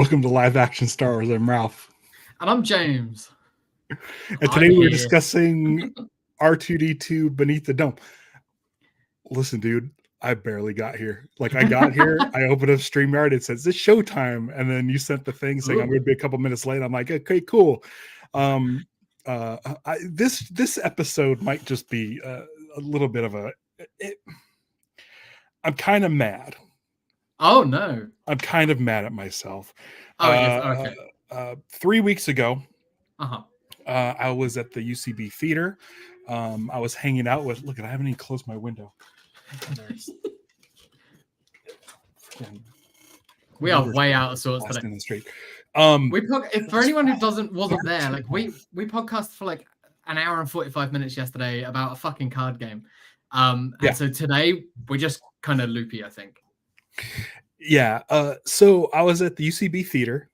Welcome to Live Action Star Wars. I'm Ralph. And I'm James. And today we're discussing R2-D2 Beneath the Dome. Listen, dude, I barely got here. Like, I got here, I opened up StreamYard, it says, it's showtime. And then you sent the thing saying I'm going to be a couple minutes late. I'm like, okay, cool. This episode might just be a little bit of I'm kind of mad. Oh, no. I'm kind of mad at myself. Oh, yes, okay. 3 weeks ago, Uh-huh. I was at the UCB theater. I was hanging out with. Look, I haven't even closed my window. We are way out of sorts today. In the street. For anyone who wasn't there, like we podcast for like an hour and 45 minutes yesterday about a fucking card game. And so today we're just kind of loopy, I think. Yeah. So I was at the UCB theater.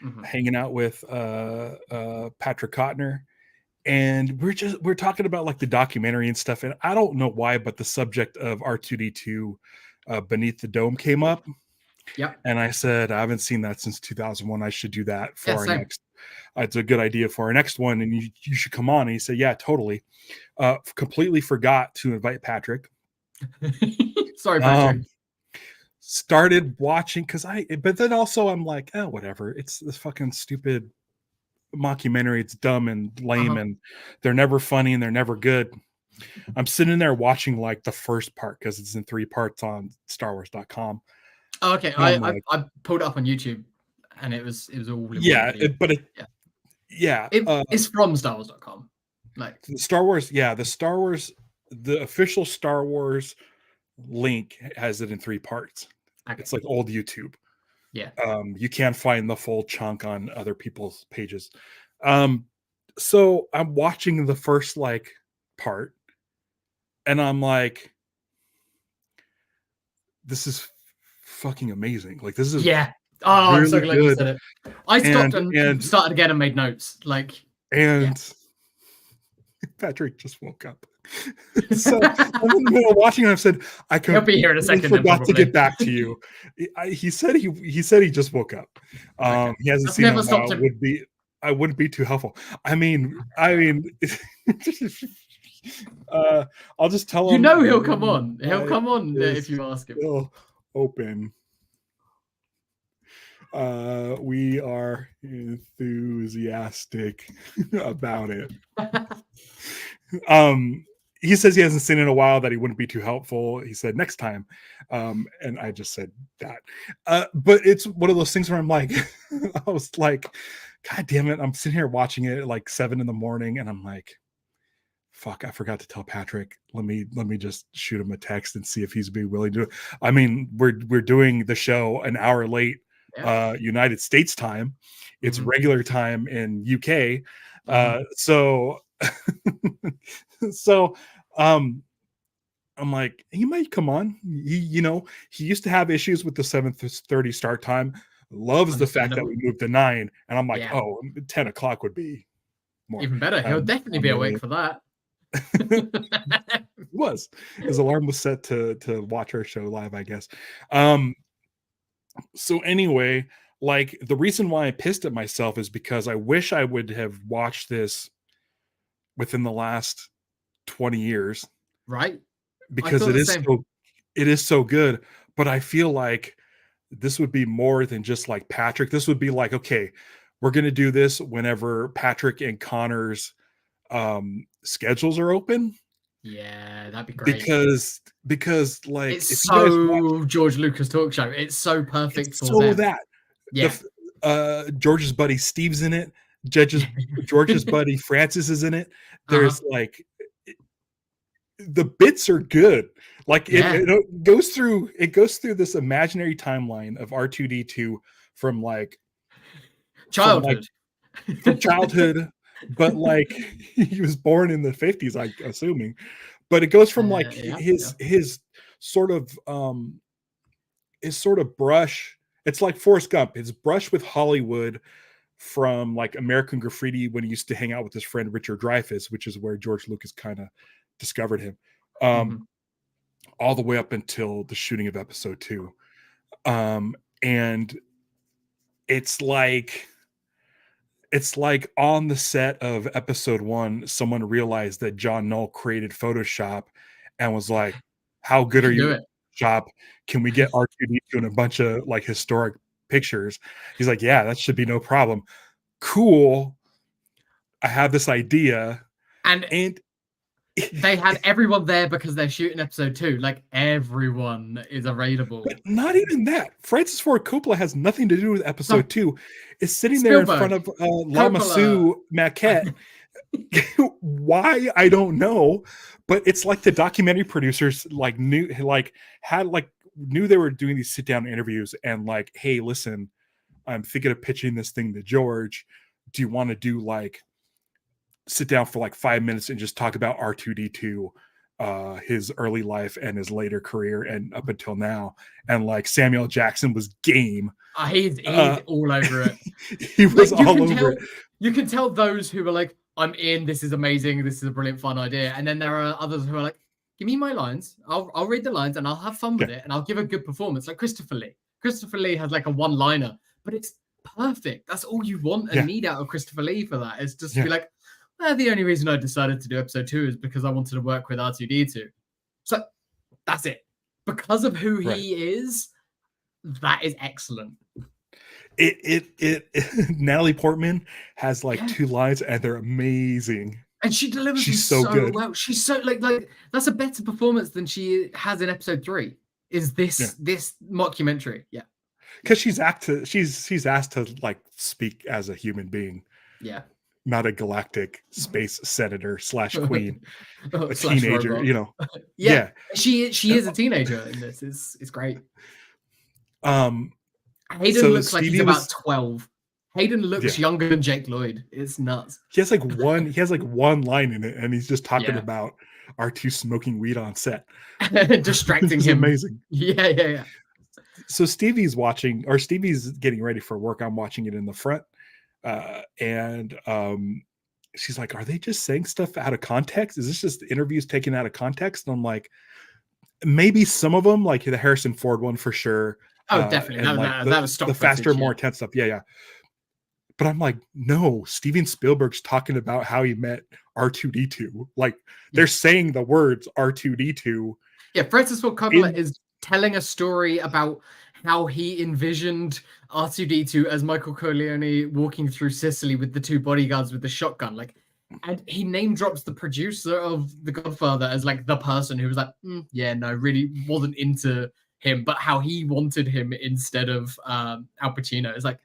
Mm-hmm. Hanging out with Patrick Cotnoir, and we're talking about like the documentary and stuff. And I don't know why, but the subject of R2-D2 Beneath the Dome came up. Yeah. And I said, I haven't seen that since 2001. I should do that for our next. It's a good idea for our next one, and you should come on. And he said, yeah, totally. Completely forgot to invite Patrick. Sorry, Patrick. Started watching but then also I'm like, oh, whatever. It's this fucking stupid mockumentary. It's dumb and lame, and they're never funny and they're never good. I'm sitting there watching like the first part because it's in 3 parts on StarWars.com. Oh, okay. I pulled it up on YouTube, and it was all. It's from StarWars.com. Like the Star Wars, the official Star Wars link has it in 3 parts. Okay. It's like old YouTube. Yeah. You can't find the full chunk on other people's pages. So I'm watching the first like part, and I'm like, this is fucking amazing. Like, this is really I'm so glad you said it. I stopped and started again and made notes. Patrick just woke up. So I'm in the middle of watching, and I've said, he'll be here in a second. Forgot to get back to you. He said he just woke up. He hasn't seen it. I wouldn't be too helpful. I mean, I'll just tell him. He'll come on. He'll come on if you ask him. Still open. We are enthusiastic about it. He says he hasn't seen it in a while, that he wouldn't be too helpful. He said next time. And I just said that. But it's one of those things where I'm like, I was like, God damn it. I'm sitting here watching it at like 7 a.m, and I'm like, fuck, I forgot to tell Patrick. Let me just shoot him a text and see if he's be willing to do it. I mean, we're doing the show an hour late, United States time. It's regular time in UK. So I'm like, he might come on. He used to have issues with the 7:30 start time. Loves the fact that we moved to 9, and I'm like, 10 o'clock would be more even better. He'll definitely be awake for that. His alarm was set to watch our show live, I guess. So anyway, like, the reason why I pissed at myself is because I wish I would have watched this within the last 20 years, right? Because it is so good. But I feel like this would be more than just like Patrick. This would be like, okay, we're gonna do this whenever Patrick and Connor's schedules are open. Yeah, that'd be great. Because like, it's so George Lucas talk show. It's so perfect for so them. That George's buddy Steve's in it. George's buddy Francis is in it. There's like, the bits are good. Like, it goes through this imaginary timeline of R2-D2 from like childhood, from childhood, but like he was born in the 50s, I'm assuming. But it goes from like his sort of brush. It's like Forrest Gump. His brush with Hollywood from like American Graffiti, when he used to hang out with his friend Richard Dreyfuss, which is where George Lucas kind of discovered him, all the way up until the shooting of episode 2. And it's like on the set of episode 1, someone realized that John Knoll created Photoshop and was like, how good are you at Photoshop? Can we get R2-D2 in a bunch of like historic pictures? He's like, yeah, that should be no problem. Cool. I have this idea. And they had everyone there because they're shooting episode 2. Like, everyone is available. But not even that. Francis Ford Coppola has nothing to do with episode 2. It's sitting there in front of Lama Su maquette. Why? I don't know. But it's like the documentary producers like knew they were doing these sit-down interviews and like, hey, listen, I'm thinking of pitching this thing to George. Do you want to do like sit down for like 5 minutes and just talk about R2-D2, his early life and his later career and up until now? And like Samuel Jackson was game. He's all over it. He was like, all over it. You can tell those who are like, I'm in, this is amazing, this is a brilliant fun idea. And then there are others who are like, give me my lines, I'll read the lines and I'll have fun with it and I'll give a good performance. Like Christopher Lee has like a one-liner, but it's perfect. That's all you want and need out of Christopher Lee for that. It's just to be like, the only reason I decided to do episode 2 is because I wanted to work with R2-D2. So that's it. Because of who he is, that is excellent. Natalie Portman has like 2 lines and they're amazing. And she delivers She's so good. Well. She's so like that's a better performance than she has in episode 3. Is this mockumentary? Yeah. Because she's asked to like speak as a human being. Yeah. Not a galactic space senator / queen, a teenager, robot. You know. Yeah. She is a teenager in this. It's great. Hayden looks like he's about 12. Hayden looks younger than Jake Lloyd. It's nuts. He has like one line in it, and he's just talking about R2 smoking weed on set. Distracting him. Amazing. Yeah. So Stevie's getting ready for work. I'm watching it in the front. And she's like, are they just saying stuff out of context? Is this just interviews taken out of context? And I'm like, maybe some of them, like the Harrison Ford one for sure. Oh, definitely. That was stock the faster, more intense stuff. Yeah. But I'm like, no, Steven Spielberg's talking about how he met R2-D2. Like they're saying the words R2-D2. Yeah, Francis Ford Coppola is telling a story about how he envisioned R2-D2 as Michael Corleone walking through Sicily with the 2 bodyguards with the shotgun. Like, and he name drops the producer of The Godfather as like the person who was like, really wasn't into him, but how he wanted him instead of Al Pacino. It's like,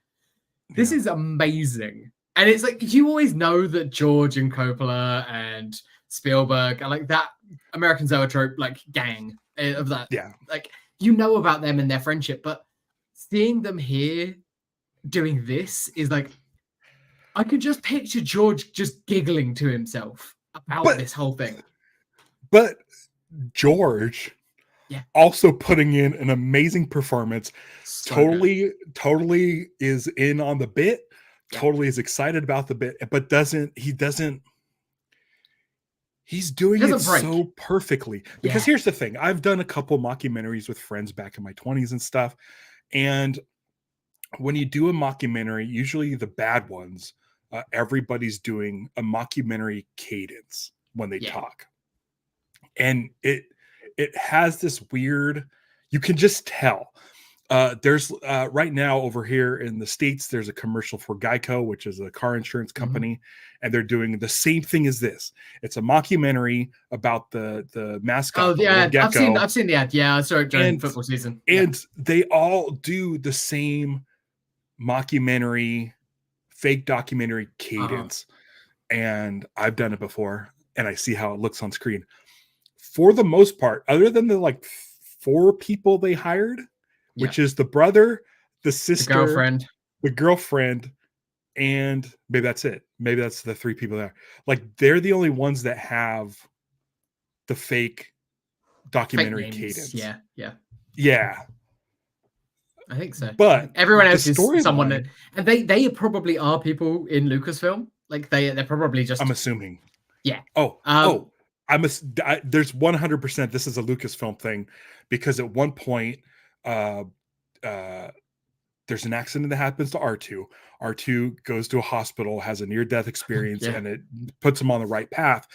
this is amazing. And it's like, you always know that George and Coppola and Spielberg are like that American Zoetrope like gang of that. Yeah. Like, you know about them and their friendship, but seeing them here doing this is like, I could just picture George just giggling to himself about this whole thing. But George also putting in an amazing performance, so totally is in on the bit, totally is excited about the bit, but he's doing it so perfectly. Because here's the thing. I've done a couple mockumentaries with friends back in my 20s and stuff. And when you do a mockumentary, usually the bad ones, everybody's doing a mockumentary cadence when they talk. And it has this weird, you can just tell. There's right now over here in the States, there's a commercial for Geico, which is a car insurance company, and they're doing the same thing as this. It's a mockumentary about the mascot. Oh yeah, I've seen the ad. Yeah, I saw it during football season. And they all do the same mockumentary, fake documentary cadence. And I've done it before, and I see how it looks on screen. For the most part, other than the like 4 people they hired, which is the brother, the sister, the girlfriend, and maybe that's it. Maybe that's the 3 people there. Like they're the only ones that have the fake documentary cadence. Yeah. I think so. But everyone else is someone that, and they probably are people in Lucasfilm. Like they're probably just. I'm assuming. Yeah. There's 100%. This is a Lucasfilm thing, because at one point, there's there's an accident that happens to R2. R2 goes to a hospital, has a near-death experience, and it puts him on the right path.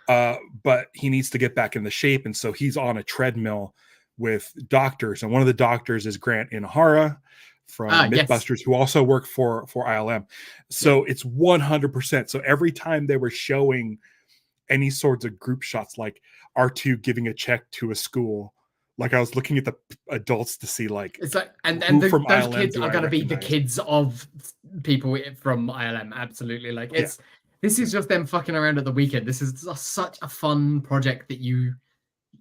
But he needs to get back into shape, and so he's on a treadmill with doctors, and one of the doctors is Grant Inahara from Mythbusters, who also work for ILM. So it's 100%. So every time they were showing any sorts of group shots, like R2 giving a check to a school, like I was looking at the adults to see, like, it's like, and those ILM kids are going to be the kids of people from ILM. Absolutely. Like, it's this is just them fucking around at the weekend. This is such a fun project that you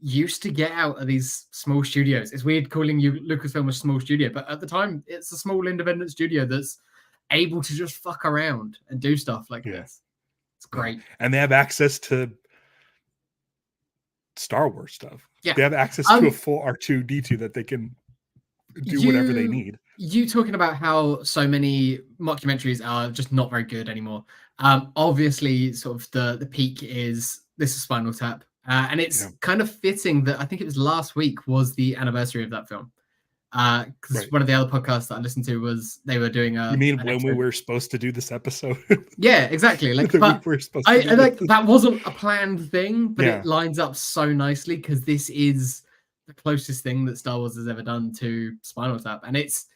used to get out of these small studios. It's weird calling Lucasfilm a small studio, but at the time it's a small independent studio that's able to just fuck around and do stuff like this. It's great. And they have access to Star Wars stuff. Yeah. They have access to a full R2-D2 that they can do whatever they need. You talking about how so many mockumentaries are just not very good anymore. Obviously, sort of the peak is This Is Spinal Tap. And it's kind of fitting that I think it was last week was the anniversary of that film. Because one of the other podcasts that I listened to was they were doing a. You mean when we were supposed to do this episode? Yeah, exactly. Like, but that wasn't a planned thing, but it lines up so nicely because this is the closest thing that Star Wars has ever done to Spinal Tap, and it's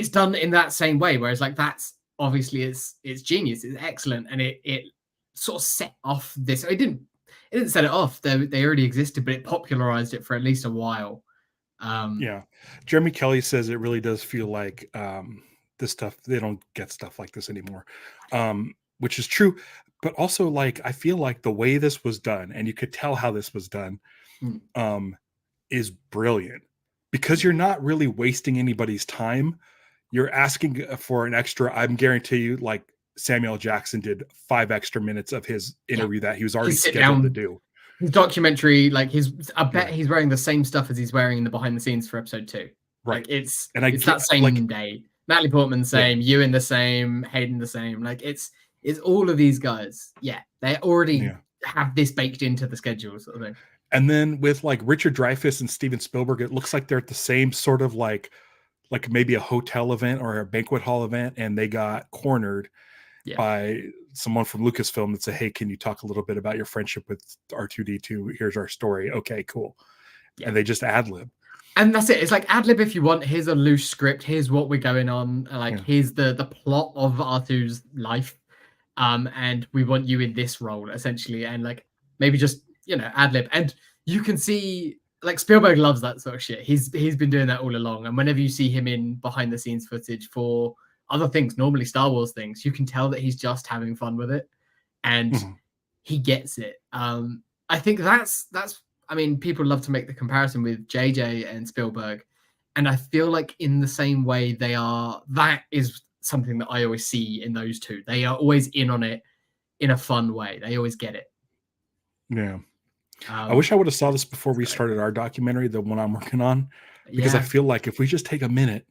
done in that same way. Whereas, like, that's obviously it's genius, it's excellent, and it sort of set off this. It didn't set it off. They already existed, but it popularized it for at least a while. Jeremy Kelly says it really does feel like this stuff, they don't get stuff like this anymore, which is true. But also, like, I feel like the way this was done, and you could tell how this was done, is brilliant, because you're not really wasting anybody's time. You're asking for an extra, I'm guarantee you, like Samuel Jackson did 5 extra minutes of his interview that he was already scheduled to do. His documentary, like I bet he's wearing the same stuff as he's wearing in the behind the scenes for episode 2. Right. Like, it's that same day. Natalie Portman the same, Ewan the same, Hayden the same. Like, it's all of these guys. Yeah, they already have this baked into the schedule, sort of thing. And then with like Richard Dreyfuss and Steven Spielberg, it looks like they're at the same sort of like maybe a hotel event or a banquet hall event, and they got cornered by someone from Lucasfilm that said, hey, can you talk a little bit about your friendship with R2-D2? Here's our story. Okay, cool. And they just ad-lib. And that's it. It's like ad-lib if you want. Here's a loose script. Here's what we're going on. Like, here's the plot of R2's life. And we want you in this role, essentially. And, like, maybe just, ad-lib. And you can see, like, Spielberg loves that sort of shit. He's been doing that all along. And whenever you see him in behind-the-scenes footage for other things, normally Star Wars things, you can tell that he's just having fun with it, and he gets it. I think that's I mean, people love to make the comparison with JJ and Spielberg, and I feel like in the same way that is something that I always see in those two. They are always in on it in a fun way. They always get it. Yeah. I wish I would have saw this before we started our documentary, the one I'm working on, because I feel like if we just take a minute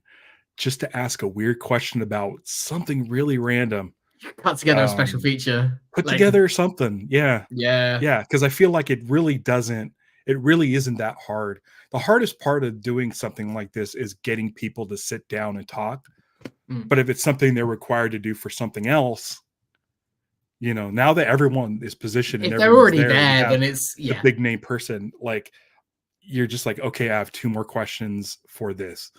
just to ask a weird question about something really random, cut together a special feature, put together something. Because I feel like it really isn't that hard. The hardest part of doing something like this is getting people to sit down and talk. But if it's something they're required to do for something else, now that everyone is positioned, if they're already there, then it's the big name person, like, you're just like, okay, I have 2 more questions for this.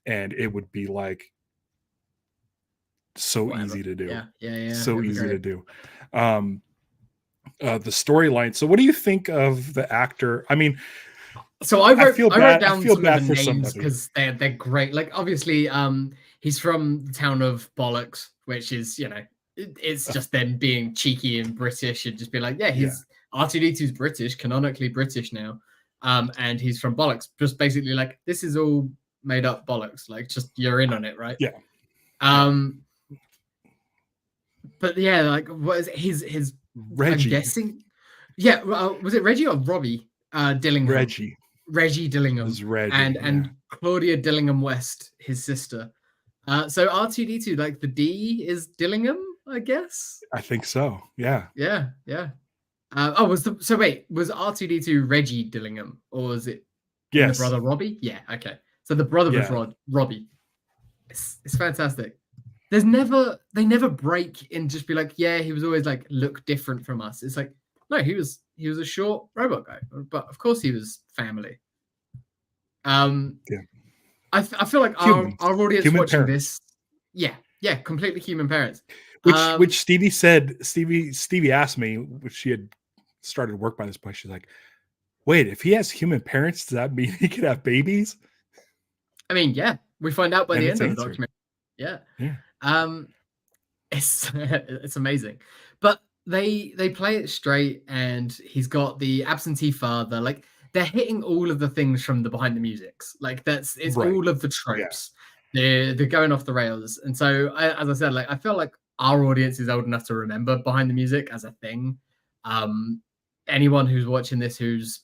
And it would be like so easy to do. So easy to do. The storyline. So what do you think of the actor? I mean, so I wrote down some of the names because they're great. Like, obviously, he's from the town of Bollocks, which is, it's just them being cheeky and British and just be like, he's R2-D2's British, canonically British now. And he's from Bollocks. Just basically like, this is all made up bollocks, like, just you're in on it, right? But like, what is his Reggie? I'm guessing, was it Reggie or Robbie Dillingham? Reggie Dillingham was Reggie, and Claudia Dillingham West, his sister. So R2-D2, like, the D is Dillingham, I guess. I think so. Yeah. Was R2-D2 Reggie Dillingham, or was it the brother Robbie? Yeah. Okay. So the brother was Robbie. It's fantastic. They never break and just be like, yeah, he was always like look different from us. It's like, no, he was a short robot guy, but of course he was family. Yeah. I feel like our audience Human watching parents. this, yeah, completely human parents. Which Stevie asked me, which she had started work by this point. She's like, wait, if he has human parents, does that mean he could have babies? I mean, yeah, we find out by And the it's end of the answered. documentary. Yeah. It's amazing. But they play it straight, and he's got the absentee father. Like, they're hitting all of the things from the behind the musics. Like, it's Right. all of the tropes. They're going off the rails. And so, as I said, like, I feel like our audience is old enough to remember behind the music as a thing. Anyone who's watching this who's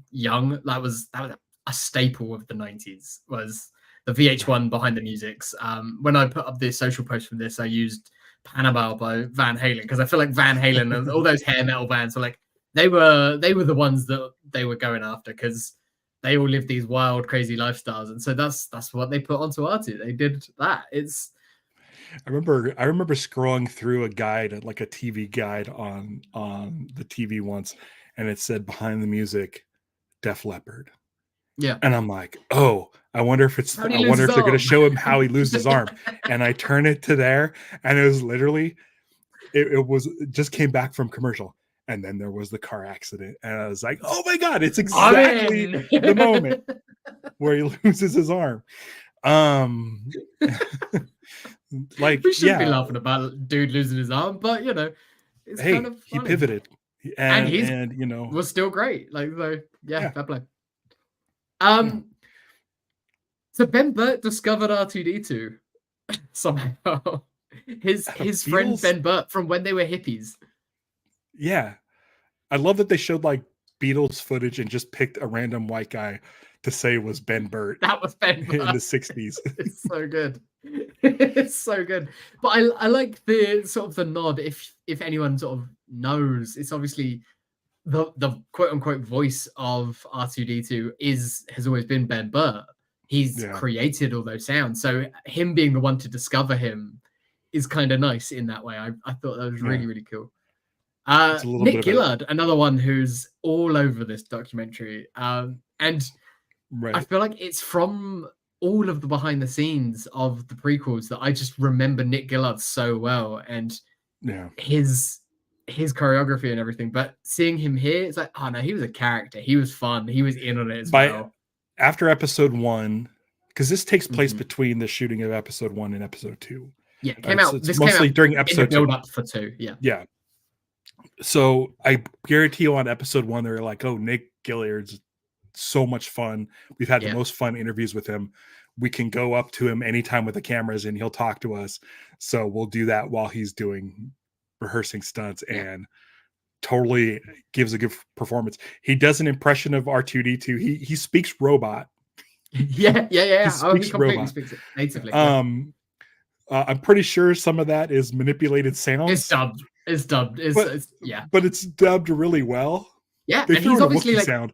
young, that was a staple of the 90s, was the VH1 behind the musics. When I put up the social post from this, I used Panama by Van Halen, because I feel like Van Halen and all those hair metal bands were like, they were the ones that they were going after, because they all lived these wild, crazy lifestyles, and so that's what they put onto R2. They did that. I remember scrolling through a guide, like a TV guide on the TV once, and it said behind the music, Def Leppard. Yeah. And I'm like, oh, I wonder if they're going to show him how he loses his arm. And I turn it to there, and it was literally, it just came back from commercial. And then there was the car accident. And I was like, oh my God, it's exactly the moment where he loses his arm. Like, we shouldn't be laughing about dude losing his arm, but it's kind of funny. He pivoted. And you know, was still great. Like, so fair play. So Ben Burt discovered R2-D2 somehow. His friend Ben Burt from when they were hippies. Yeah. I love that they showed like Beatles footage and just picked a random white guy to say was Ben Burt. That was Ben Burt in the 60s. It's so good. It's so good. But I like the sort of the nod, if anyone sort of knows, it's obviously the quote unquote voice of R2-D2 has always been Ben Burt. He's created all those sounds. So him being the one to discover him is kind of nice in that way. I thought that was really, really cool. Nick Gillard, another one who's all over this documentary. And I feel like it's from all of the behind the scenes of the prequels that I just remember Nick Gillard so well, and his choreography and everything. But seeing him here, it's like, oh no, he was a character. He was fun. He was in on it as well. After episode 1, because this takes place between the shooting of episode 1 and episode 2. Yeah, it came out. This mostly came out during episode 2. Build up for 2. Yeah. Yeah. So I guarantee you on episode 1, they were like, oh, Nick Gillard's so much fun. We've had the most fun interviews with him. We can go up to him anytime with the cameras and he'll talk to us. So we'll do that while he's rehearsing stunts, and totally gives a good performance. He does an impression of R2-D2. He speaks robot. Yeah. He speaks completely speaks it natively. I'm pretty sure some of that is manipulated sounds. It's dubbed. But it's dubbed really well. Yeah, they and he's obviously like sound.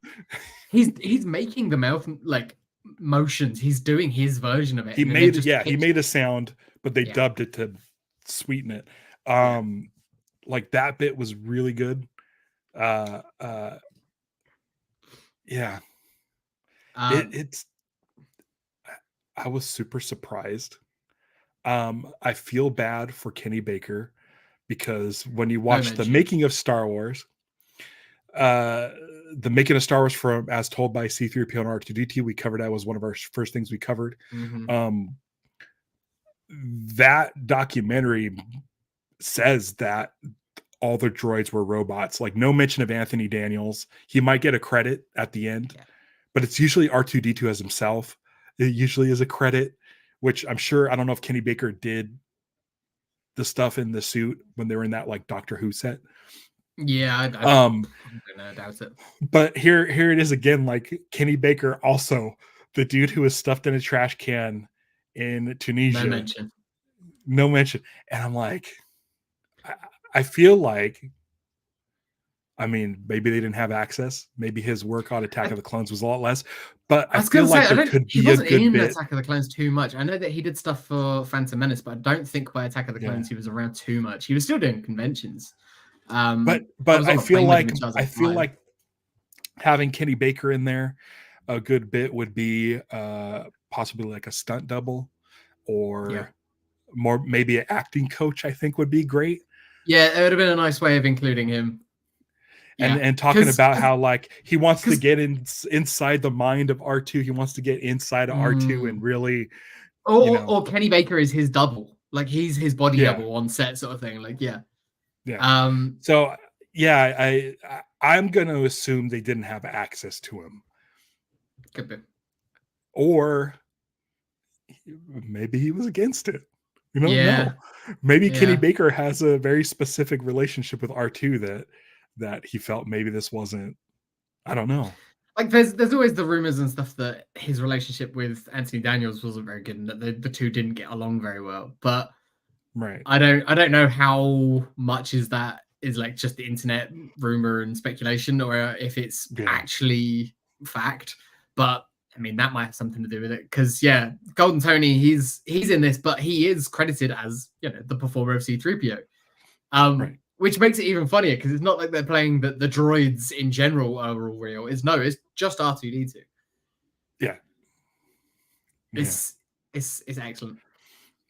He's making the mouth like motions. He's doing his version of it. He made a sound, but they dubbed it to sweeten it. Like that bit was really good. It's I was super surprised. I feel bad for Kenny Baker, because when you watch the making of Star Wars, the making of Star Wars from as told by C-3PO and R2-D2, we covered that, was one of our first things we covered. That documentary says that all the droids were robots. Like, no mention of Anthony Daniels. He might get a credit at the end, but it's usually R2-D2 as himself. It usually is a credit, which I'm sure, I don't know if Kenny Baker did the stuff in the suit when they were in that like Doctor Who set. Yeah, I doubt it. But here it is again, like Kenny Baker, also the dude who was stuffed in a trash can in Tunisia. No mention. And I'm like, I feel like I mean, maybe they didn't have access. Maybe his work on Attack of the Clones was a lot less. But I feel like there could he be a wasn't good in bit. Attack of the Clones too much. I know that he did stuff for Phantom Menace, but I don't think by Attack of the Clones he was around too much. He was still doing conventions. But I feel like having Kenny Baker in there a good bit would be possibly like a stunt double or more maybe an acting coach. I think would be great. Yeah, it would have been a nice way of including him. And talking about how like he wants to get inside the mind of R2. He wants to get inside of R2 and really, or Kenny Baker is his double, like he's his body double on set, sort of thing. Like So I'm going to assume they didn't have access to him. Could be, or maybe he was against it. You don't know. Maybe Kenny Baker has a very specific relationship with R2 that he felt maybe this wasn't. I don't know. Like there's always the rumors and stuff that his relationship with Anthony Daniels wasn't very good and that the two didn't get along very well. But I don't know how much is like just the internet rumor and speculation or if it's actually fact. But I mean, that might have something to do with it because Golden Tony, he's in this, but he is credited as the performer of C-3PO. Which makes it even funnier because it's not like they're playing that the droids in general are all real. It's just R2-D2. It's excellent.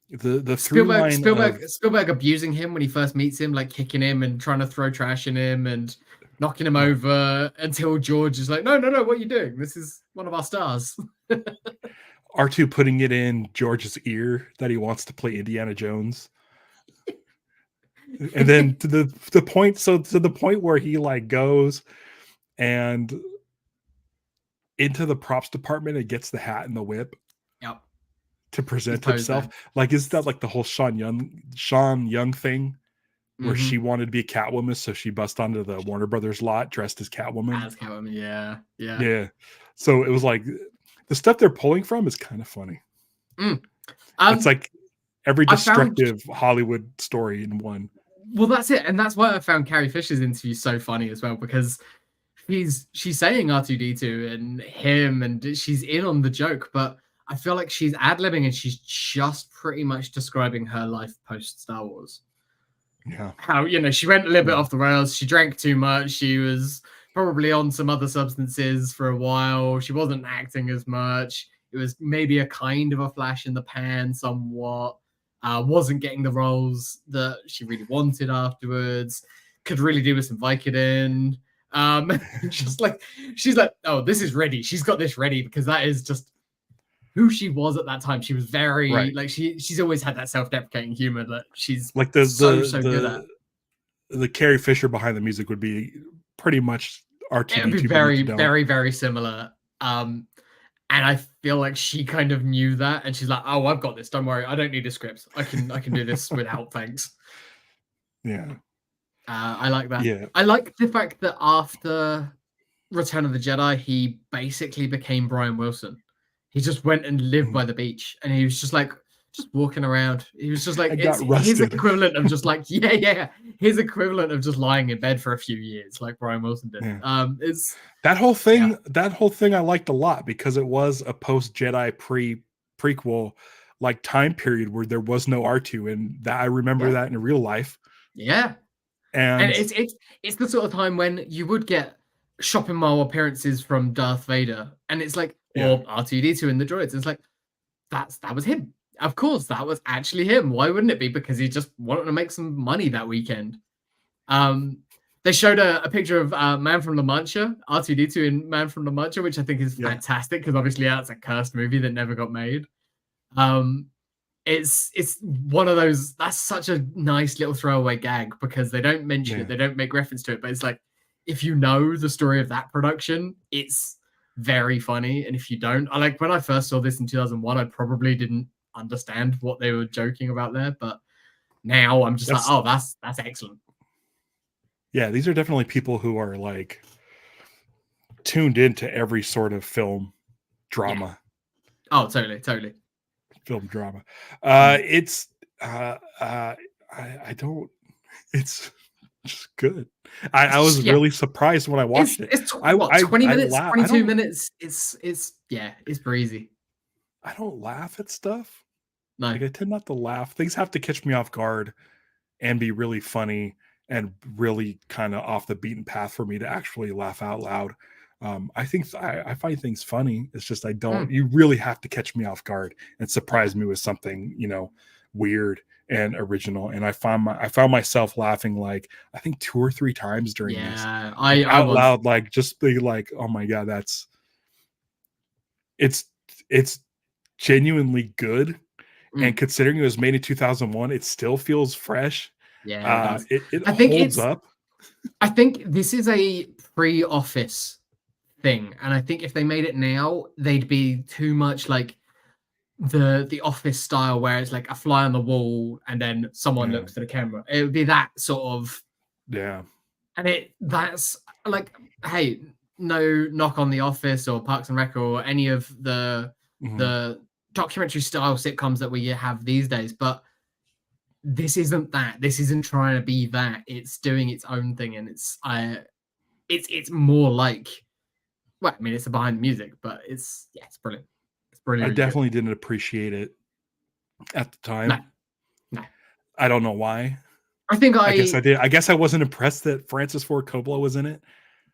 The Spielberg abusing him when he first meets him, like kicking him and trying to throw trash in him and knocking him over until George is like, no, what are you doing? This is one of our stars. R2 putting it in George's ear that he wants to play Indiana Jones. And then to the point where he like goes and into the props department and gets the hat and the whip to present himself. Like, isn't that like the whole Sean Young thing where she wanted to be a Catwoman, so she bust onto the Warner Brothers lot dressed as Catwoman? Yeah. So it was like the stuff they're pulling from is kind of funny. It's like every destructive Hollywood story in one. Well, that's it, and that's why I found Carrie Fisher's interview so funny as well, because she's saying R2-D2 and him, and she's in on the joke, but I feel like she's ad-libbing and she's just pretty much describing her life post Star Wars. Yeah. How, she went a little bit off the rails, she drank too much, she was probably on some other substances for a while, she wasn't acting as much, it was maybe a kind of a flash in the pan somewhat. Wasn't getting the roles that she really wanted afterwards. Could really do with some Vicodin. Just like she's like, oh, this is ready. She's got this ready because that is just who she was at that time. She was very like she's always had that self-deprecating humor that she's like so good at. The Carrie Fisher behind the music would be pretty much R2-D2. It would be very, very, very similar. And I feel like she kind of knew that, and she's like, "Oh, I've got this. Don't worry. I don't need a script. I can do this without thanks." Yeah, I like that. Yeah, I like the fact that after Return of the Jedi, he basically became Brian Wilson. He just went and lived by the beach, and he was just like walking around. He was just like his equivalent of just like his equivalent of just lying in bed for a few years, like Brian Wilson did. It's that whole thing. That whole thing I liked a lot because it was a post Jedi prequel like time period where there was no R2, and that I remember that in real life. Yeah, and it's the sort of time when you would get shopping mall appearances from Darth Vader, and it's like or R2-D2 in the droids. It's like that was him. Of course, that was actually him. Why wouldn't it be? Because he just wanted to make some money that weekend. They showed a picture of Man from La Mancha, R2-D2 in Man from La Mancha, which I think is fantastic because obviously that's a cursed movie that never got made. It's one of those. That's such a nice little throwaway gag because they don't mention it, they don't make reference to it, but it's like if you know the story of that production, it's very funny. And if you don't, like when I first saw this in 2001, I probably didn't understand what they were joking about there, but now I'm just like, oh, that's excellent. Yeah, these are definitely people who are like tuned into every sort of film drama. Oh, totally. Film drama. I don't. It's Just good. I was really surprised when I watched it. It's what, 20 minutes, 22 minutes. It's breezy. I don't laugh at stuff. No. Like I tend not to laugh. Things have to catch me off guard and be really funny and really kind of off the beaten path for me to actually laugh out loud. I think I find things funny. It's just I don't. You really have to catch me off guard and surprise me with something, you know, weird and original. And I found myself laughing like I think 2 or 3 times during this. I out was loud, like just be like, oh my god, it's genuinely good. And considering it was made in 2001, it still feels fresh. Yeah, it holds up. I think this is a pre-Office thing, and I think if they made it now, they'd be too much like the Office style, where it's like a fly on the wall and then someone looks to the camera. It would be that sort of and that's like, hey, no knock on The Office or Parks and Rec or any of the documentary style sitcoms that we have these days, but this isn't that. This isn't trying to be that. It's doing its own thing, and it's more like, well, I mean, it's behind the music, but it's brilliant. It's brilliant. I definitely didn't appreciate it at the time. No. I don't know why. I think I guess I did. I guess I wasn't impressed that Francis Ford Coppola was in it.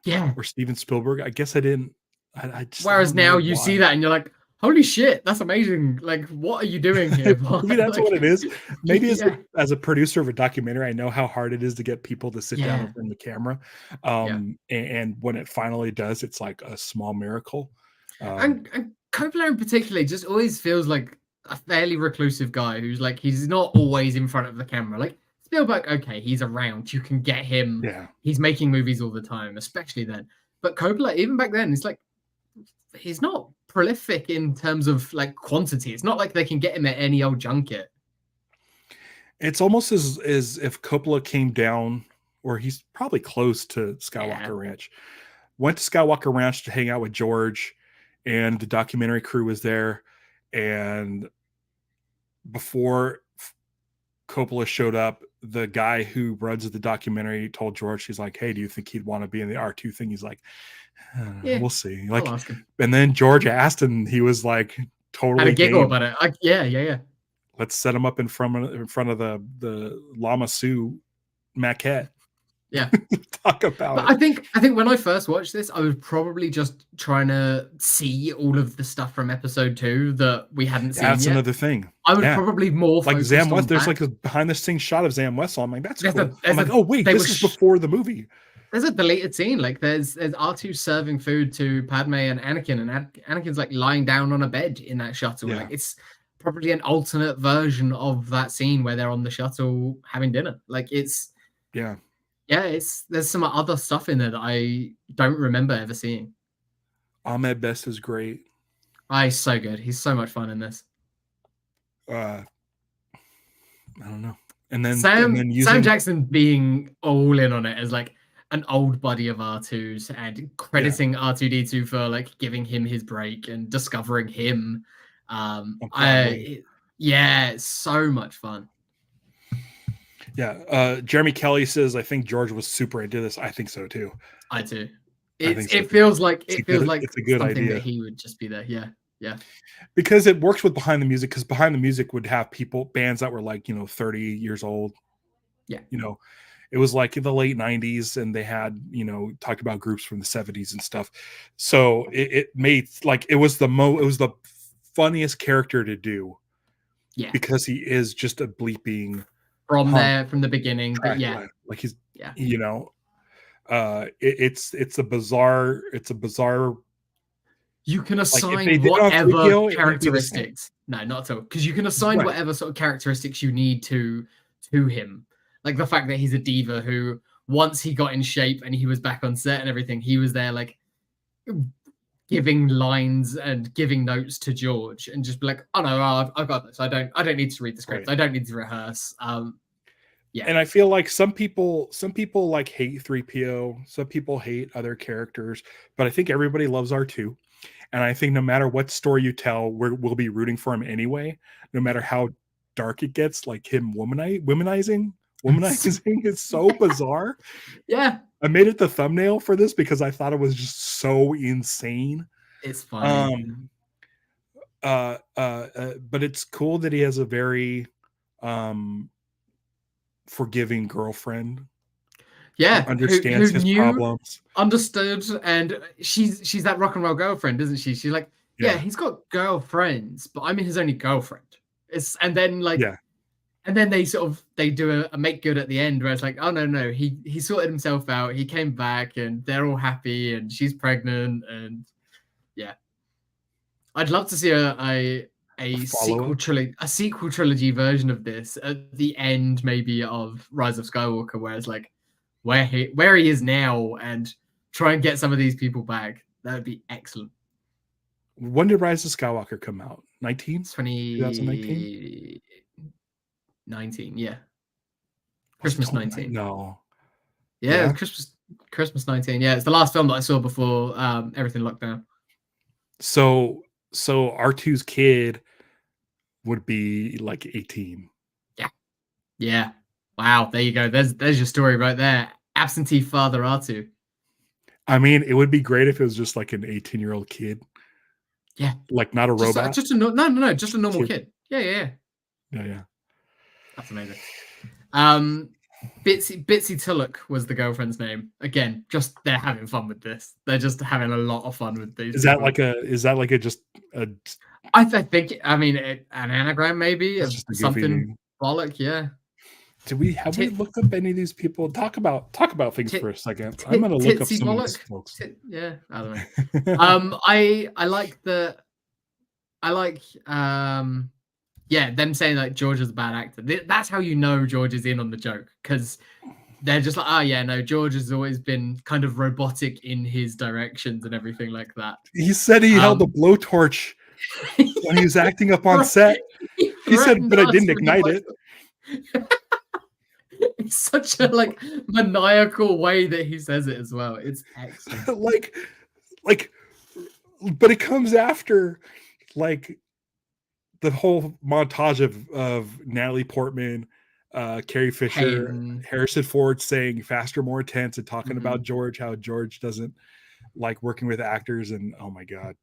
Yeah. Or Steven Spielberg. I guess I didn't. I just. Whereas now you see that and you're like, holy shit, that's amazing. Like, what are you doing here? Maybe that's like, what it is. Maybe as a producer of a documentary, I know how hard it is to get people to sit down in front of the camera. And when it finally does, it's like a small miracle. And Coppola in particular just always feels like a fairly reclusive guy who's like, he's not always in front of the camera. Like, Spielberg, okay, he's around. You can get him. Yeah. He's making movies all the time, especially then. But Coppola, even back then, it's like, he's not prolific in terms of like quantity. It's not like they can get him at any old junket. It's almost as if Coppola came down, or he's probably close to Skywalker Ranch, went to Skywalker Ranch to hang out with George, and the documentary crew was there. And before Coppola showed up, the guy who runs the documentary told George, he's like, hey, do you think he'd want to be in the R2 thing? He's like, we'll see. Like, and then George asked, and he was like, totally had a giggle about it. Like, yeah. Let's set him up in front of the Lama Su maquette. Yeah. Talk about it. I think when I first watched this, I was probably just trying to see all of the stuff from episode 2 that we hadn't seen. That's yet. Another thing. I would probably more like Zam West. There's like a behind the scenes shot of Zam West. So I'm like, that's cool. I'm like, oh wait, this is before the movie. There's a deleted scene. Like there's R2 serving food to Padme and Anakin, and Anakin's like lying down on a bed in that shuttle. Yeah. Like it's probably an alternate version of that scene where they're on the shuttle having dinner. Like it's there's some other stuff in there that I don't remember ever seeing. Ahmed Best is great. He's so good. He's so much fun in this. I don't know. And then Sam Jackson being all in on it as like an old buddy of R2's and crediting R2-D2 for like giving him his break and discovering him. It's so much fun. Yeah. Jeremy Kelly says, I think George was super into this. I think so too. I do. It feels like it's a good idea that he would just be there. Yeah. Because it works with Behind the Music, because Behind the Music would have bands that were like, 30 years old. Yeah. It was like in the late 90s, and they had, talked about groups from the 70s and stuff. So it made like it was the funniest character to do. Yeah. Because he is just a bleeping from the beginning. But yeah. Like he's it's a bizarre you can assign whatever characteristics. No, not at all. Because you can assign whatever sort of characteristics you need to him. Like the fact that he's a diva who, once he got in shape and he was back on set and everything, he was there like giving lines and giving notes to George and just be like, oh no, I've got this. I don't need to read the script. I don't need to rehearse. Yeah. And I feel like some people like hate 3PO. Some people hate other characters, but I think everybody loves R2. And I think no matter what story you tell, we'll be rooting for him anyway, no matter how dark it gets, like him womanizing womanizing is so bizarre. Yeah, I made it the thumbnail for this because I thought it was just so insane. it's funny. But it's cool that he has a very forgiving girlfriend. Yeah, Who understands his problems, understood, and she's that rock and roll girlfriend, isn't she? She's like, yeah, he's got girlfriends, but I'm his only girlfriend. And then they do a make good at the end where it's like, oh no, he sorted himself out, he came back, and they're all happy, and she's pregnant, and yeah, I'd love to see a sequel trilogy version of this at the end, maybe of Rise of Skywalker, where it's like where he is now, and try and get some of these people back. That would be excellent. When did Rise of Skywalker come out? 2019? 19, yeah. Christmas 19. No. Yeah, Christmas 19. Yeah, it's the last film that I saw before everything locked down. So R2's kid would be like 18. Yeah. Wow, there you go. There's your story right there. Absentee father R2. I mean, it would be great if it was just like an 18-year-old kid. Yeah. Like not a robot. Just a normal kid. Yeah. That's amazing. Bitsy Tulloch was the girlfriend's name. Again, just they're having fun with this. They're just having a lot of fun with these. Is that like a I think an anagram maybe of something bollock, yeah. Have we looked up any of these people? Talk about things for a second. I'm gonna look up some of these folks. Yeah, I don't know. I like them saying like George is a bad actor. That's how you know George is in on the joke, because they're just like, oh yeah, no, George has always been kind of robotic in his directions and everything like that. He said he held the blowtorch when he was acting up on set. He said, but I didn't ignite it. It's such a maniacal way that he says it as well. It's excellent. But it comes after like the whole montage of Natalie Portman, Carrie Fisher, Harrison Ford saying faster, more intense, and talking about George, how George doesn't like working with actors, and oh my god,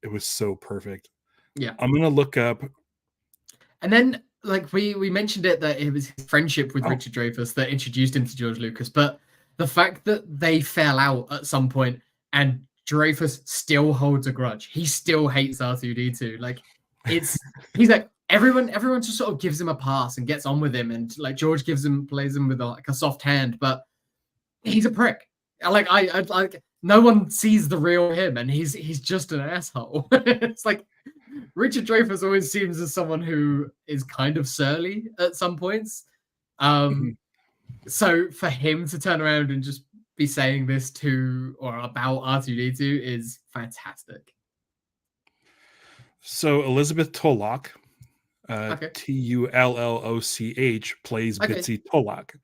it was so perfect. Yeah, I'm gonna look up. And then we mentioned it, that it was his friendship with Richard Dreyfuss that introduced him to George Lucas, but the fact that they fell out at some point and Dreyfuss still holds a grudge. He still hates R2-D2. He's like everyone just sort of gives him a pass and gets on with him, and like George plays him with a soft hand, but he's a prick. No one sees the real him, and he's just an asshole. It's like Richard Dreyfuss always seems as someone who is kind of surly at some points. So for him to turn around and just be saying this to or about R2-D2 is fantastic. So Elizabeth Tulloch, Tulloch, plays Bitsy Tulloch.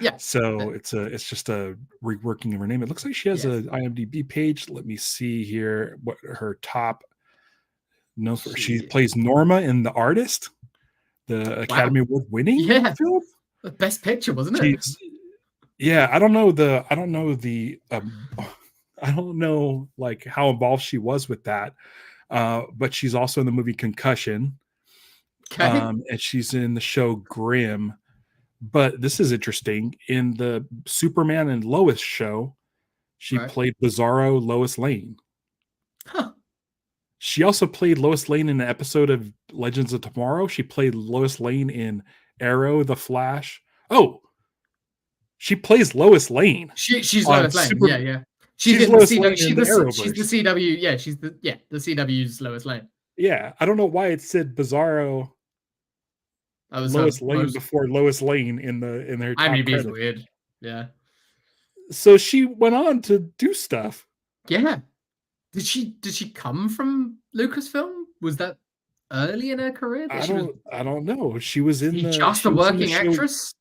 Yeah. So it's just a reworking of her name. It looks like she has an IMDb page. Let me see here what her top. No, she plays Norma in The Artist, the Academy Award winning film. The best picture, wasn't it? I don't know like how involved she was with that. But she's also in the movie Concussion. And she's in the show Grimm. But this is interesting. In the Superman and Lois show, she played Bizarro Lois Lane. Huh. She also played Lois Lane in an episode of Legends of Tomorrow. She played Lois Lane in Arrow, The Flash. Oh, she plays Lois Lane. She's Lois Lane. Yeah. She's in the CW. She's the CW. Yeah, she's the CW's Lois Lane. Yeah, I don't know why it said Bizarro Lois Lane before Lois Lane in their top IMDb is credit. weird. Yeah. So she went on to do stuff. Yeah. Did she come from Lucasfilm? Was that early in her career? I don't know. She was in just a working actress.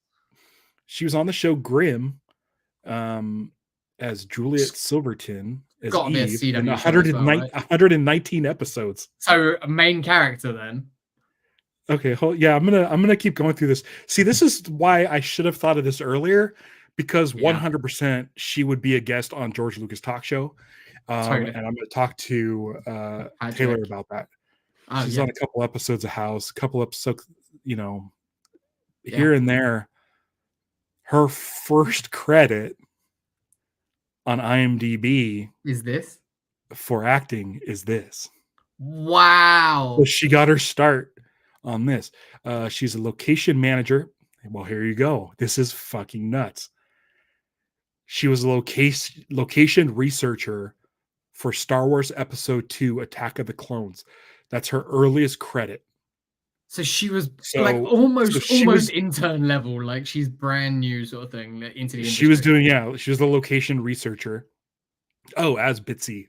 She was on the show Grimm, as Juliet Silverton as Eve in 119 episodes. So a main character then. Okay, yeah, I'm gonna keep going through this. See, this is why I should have thought of this earlier, because 100% she would be a guest on George Lucas talk show. Totally. And I'm gonna talk to Taylor about that. Oh, She's on a couple episodes of House, a couple episodes, here and there. Her first credit on IMDb is this for acting is this. Wow. So she got her start on this. She's a location manager. Well, here you go. This is fucking nuts. She was a location researcher for Star Wars Episode 2 Attack of the Clones. That's her earliest credit. So she was like almost intern level, like she's brand new sort of thing into the industry. She was doing, she was the location researcher. Oh, as Bitsy.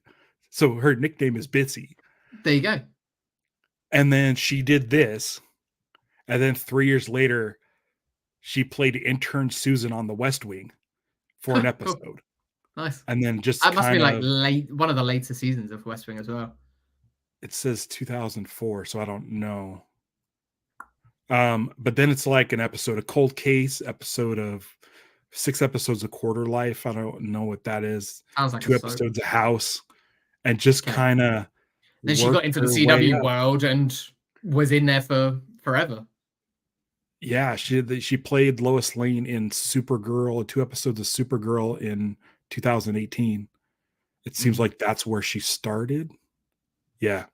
So her nickname is Bitsy. There you go. And then she did this. And then 3 years later, she played intern Susan on The West Wing for an episode. Cool. Nice. And then just that must be like one of the later seasons of West Wing as well. It says 2004, so I don't know. But then it's like an episode of Cold Case, episode of 6 episodes of Quarter Life. I don't know what that is. Sounds like 2 episodes of House, and just kind of. Then she got into the CW world and was in there for forever. Yeah, she played Lois Lane in Supergirl, 2 episodes of Supergirl in 2018. It seems like that's where she started. Yeah.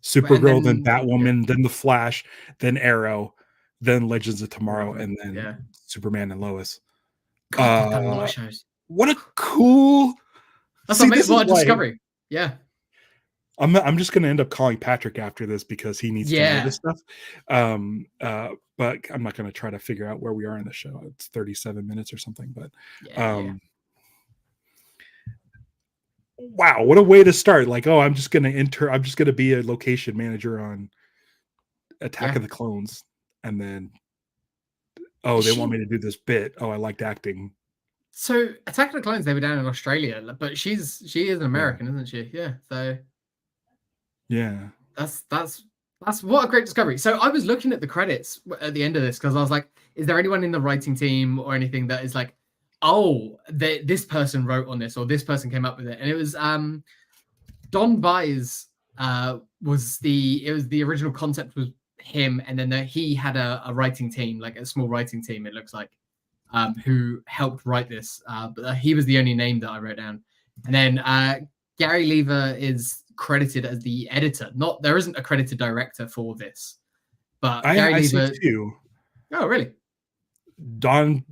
Supergirl, then Batwoman, then The Flash, then Arrow, then Legends of Tomorrow, and then Superman and Lois. God, a lot of shows. What a cool. That's what a discovery. Yeah. I'm just gonna end up calling Patrick after this because he needs to know this stuff. But I'm not gonna try to figure out where we are in the show. It's 37 minutes or something. But wow, what a way to start! Like, I'm just gonna be a location manager on Attack of the Clones, and then they want me to do this bit. I liked acting. So Attack of the Clones, they were down in Australia, but she is an American, isn't she? Yeah. So that's what a great discovery. So I was looking at the credits at the end of this because I was like, is there anyone in the writing team or anything that is like, this person wrote on this or this person came up with it? And it was Don Byes was the original concept was him, and then he had a writing team, like a small writing team, it looks like, who helped write this. But he was the only name that I wrote down. And then Gary Lever is credited as the editor. There isn't a credited director for this, but Gary Lever too. Oh, really? Don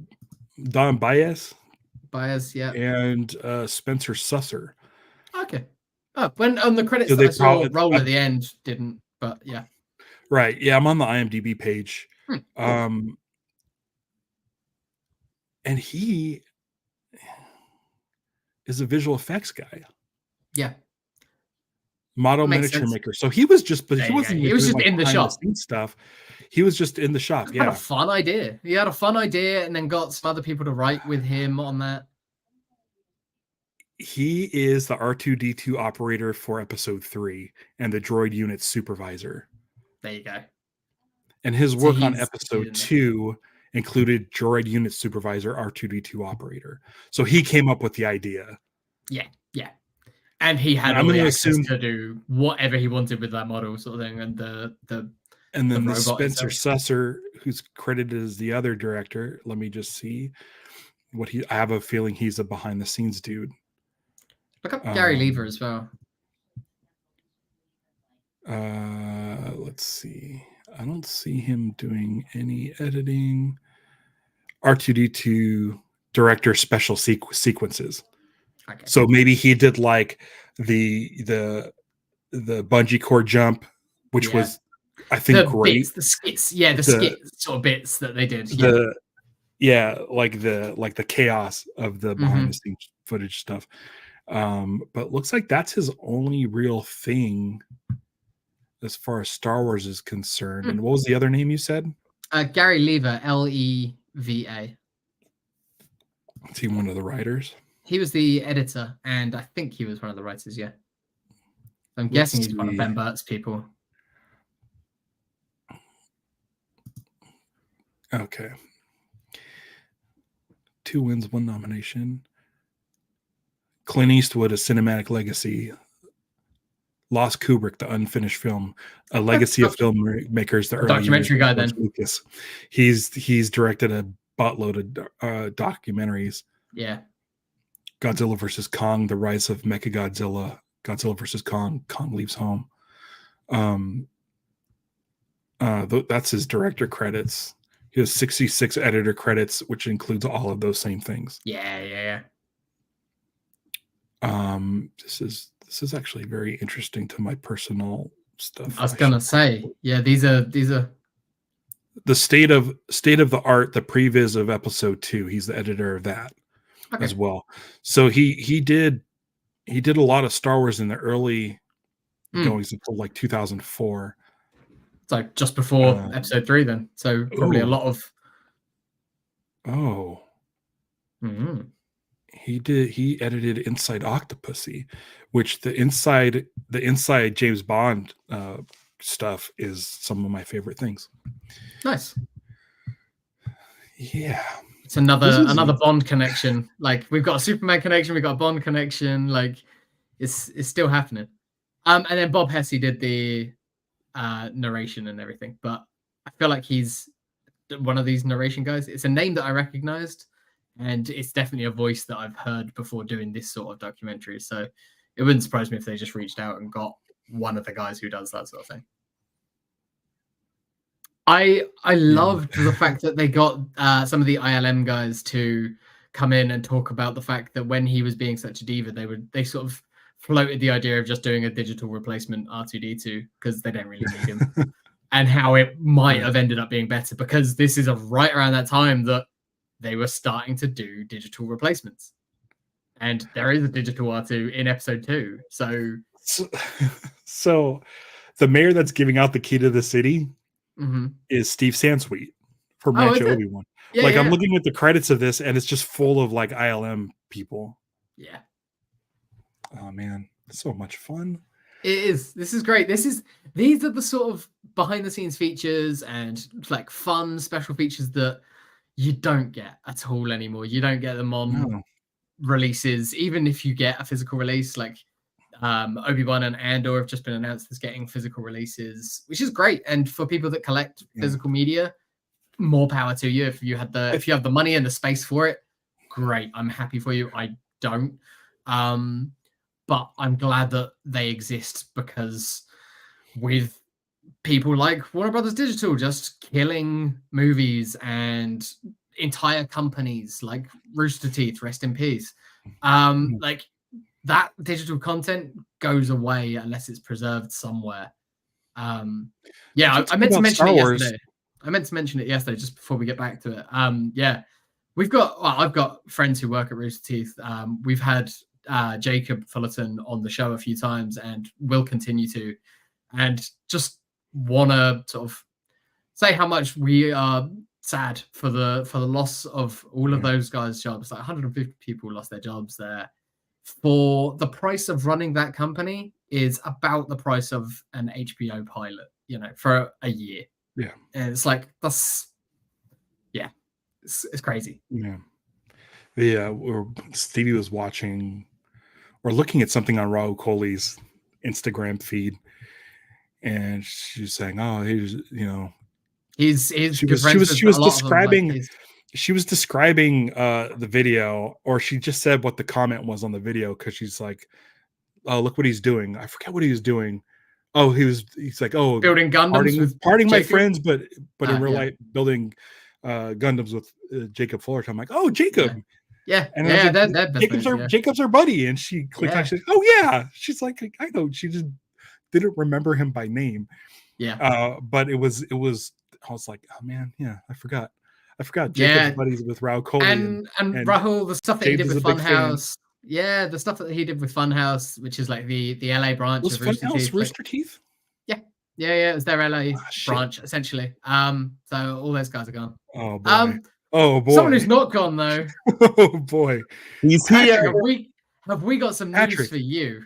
Byes, yeah, and Spencer Susser. Okay. When on the credits that I saw roll at the end didn't, but yeah. Right. Yeah, I'm on the IMDb page. Cool. And he is a visual effects guy. Yeah. Model miniature maker. So he was just, but he wasn't. He was just in the shop. Stuff. He was just in the shop. He had a fun idea. He had a fun idea, and then got some other people to write with him on that. He is the R2-D2 operator for Episode 3 and the droid unit supervisor. There you go. And his work on Episode 2 included droid unit supervisor, R2-D2 operator. So he came up with the idea. Yeah. And he had all the access to do whatever he wanted with that model, sort of thing. And then the Spencer Susser, who's credited as the other director. Let me just see what I have a feeling he's a behind the scenes dude. Look up Gary Lever as well. Let's see. I don't see him doing any editing. R2-D2 director special sequences. Okay. So maybe he did like the bungee cord jump, which was, I think, great. The skits, the skits sort of bits that they did. Like the chaos of the behind the scenes footage stuff. But looks like that's his only real thing as far as Star Wars is concerned. And what was the other name you said? Gary Lever, Leva. Is he one of the writers? He was the editor, and I think he was one of the writers, yeah. I'm guessing he's one of Ben Burtt's people. Okay. 2 wins, 1 nomination. Clint Eastwood, A Cinematic Legacy. Lost Kubrick, The Unfinished Film. A Legacy of Filmmakers, The Early Documentary Years guy of George then. Lucas. He's directed a buttload of documentaries. Yeah. Godzilla vs. Kong, The Rise of Mechagodzilla. Godzilla vs. Kong, Kong Leaves Home. That's his director credits. He has 66 editor credits, which includes all of those same things. Yeah. This is actually very interesting to my personal stuff. I was gonna say, yeah, these are the state of the art, the previs of episode 2. He's the editor of that as well. So he did a lot of Star Wars in the early goings until like 2004. It's like just before episode 3 then. So probably a lot of He edited Inside Octopussy, which the inside James Bond stuff is some of my favorite things. Nice. Yeah. It's another Bond connection. Like we've got a Superman connection, we've got a Bond connection. Like it's still happening. And then Bob Hesse did the narration and everything. But I feel like he's one of these narration guys. It's a name that I recognized, and it's definitely a voice that I've heard before doing this sort of documentary. So it wouldn't surprise me if they just reached out and got one of the guys who does that sort of thing. I loved the fact that they got some of the ILM guys to come in and talk about the fact that when he was being such a diva, they sort of floated the idea of just doing a digital replacement R2-D2 because they don't really need him, and how it might have ended up being better because this is right around that time that they were starting to do digital replacements, and there is a digital R2 in episode 2. So the mayor that's giving out the key to the city is Steve Sansweet from Rancho Obi-Wan. I'm looking at the credits of this, and it's just full of like ILM people. Yeah. Oh man, so much fun. It is. This is great. These are the sort of behind the scenes features and like fun special features that you don't get at all anymore. You don't get them on releases, even if you get a physical release. Like Obi-Wan and Andor have just been announced as getting physical releases, which is great. And for people that collect physical media, more power to you. If you have the money and the space for it, great. I'm happy for you. I don't. But I'm glad that they exist, because with people like Warner Brothers Digital just killing movies and entire companies like Rooster Teeth, rest in peace, like that digital content goes away unless it's preserved somewhere. I meant to mention it yesterday. I meant to mention it yesterday just before we get back to it. I've got friends who work at Rooster Teeth. We've had Jacob Fullerton on the show a few times and will continue to, and just want to sort of say how much we are sad for the loss of all of those guys' jobs. Like 150 people lost their jobs there. For the price of running that company is about the price of an HBO pilot, for a year. Yeah. And it's like, it's crazy. Yeah. Stevie was watching or looking at something on Raul Coley's Instagram feed, and she was saying, "Oh, she was describing the video, or she just said what the comment was on the video, because she's like, oh, look what he's doing. I forget what he was doing. Oh, he's like, oh, building Gundams parting my friends, but in real life building Gundams with Jacob Fullerton. I'm like, oh, Jacob. Yeah. And Jacob's our buddy. And she clicked on, she's like, oh yeah. She's like, I know. She just didn't remember him by name. Yeah. But it was I was like, oh man, yeah, I forgot Jacob's buddies with Raul Coley and Rahul, the stuff that James he did with Funhouse. Yeah, the stuff that he did with Funhouse, which is like the LA branch of Rooster Teeth. Rooster Teeth? Yeah, it was their LA branch, essentially. So all those guys are gone. Oh boy. Oh boy. Someone who's not gone though. Oh boy. He's here. Have we got some news for you?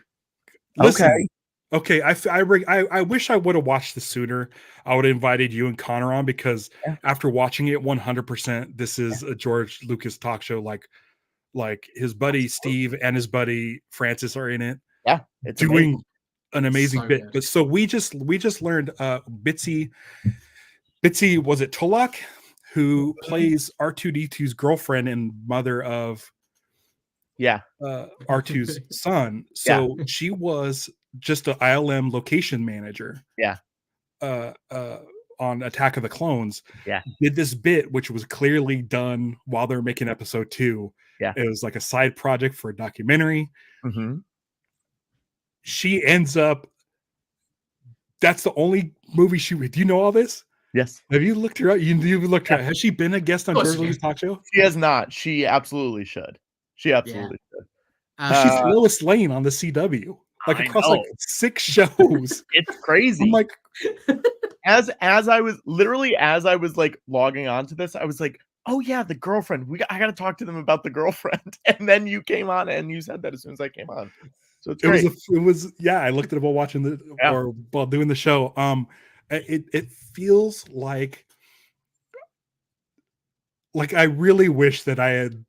Listen, okay. Okay, I wish I would have watched this sooner. I would have invited you and Connor on because Yeah. after watching it 100%, this is a George Lucas talk show. Like his buddy Steve and his buddy Francis are in it. Yeah, it's doing amazing. an amazing So bit. good. But so we just learned Bitsy was it Tolak, who plays R2-D2's girlfriend and mother of Yeah. R2's son. So she was just an ILM location manager. Yeah. On Attack of the Clones. Yeah. Did this bit, which was clearly done while they were making episode 2. Yeah. It was like a side project for a documentary. Mm-hmm. She ends up. That's the only movie she. Do you know all this? Yes. Have you looked her up? You looked her up. Has she been a guest on George Lucas talk show? She has not. She absolutely should. She absolutely should. She's Lois Lane on the CW, like across like 6 shows. It's crazy. I'm like, as I was like logging onto this, I was like, oh yeah, the girlfriend. I got to talk to them about the girlfriend. And then you came on and you said that as soon as I came on. So it's great. It was I looked at it while watching or while doing the show. It feels like I really wish that I had,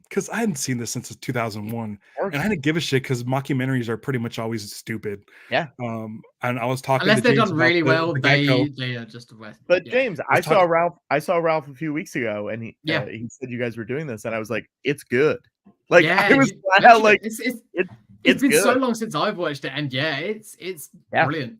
because I hadn't seen this since 2001, and I didn't give a shit because mockumentaries are pretty much always stupid. Yeah. And I was talking unless to they're James done really well, they are just But James, I saw Ralph a few weeks ago, and he said you guys were doing this, and I was like, it's good. Like I was like, it's been good. So long since I've watched it, and it's brilliant.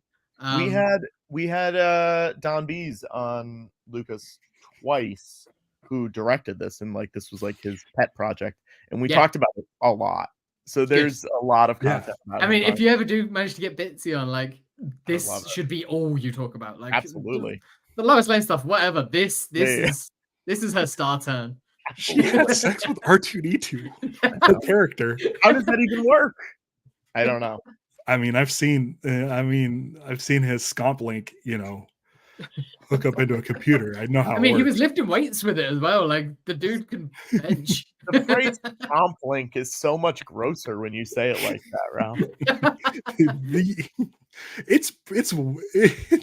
We had Don Bees on Lucas twice, who directed this, and like this was like his pet project, and we talked about it a lot. So there's a lot of content. I mean, if you ever do manage to get Bitsy on, like this should be all you talk about. Like absolutely the Lois Lane stuff, whatever. This is her star turn. She had sex with R2-D2, the character. How does that even work? I don't know. I mean, I've seen his scomp link, hook up into a computer. I know how. I mean, he was lifting weights with it as well. Like the dude can bench. The phrase "scomp link" is so much grosser when you say it like that, Ralph. It's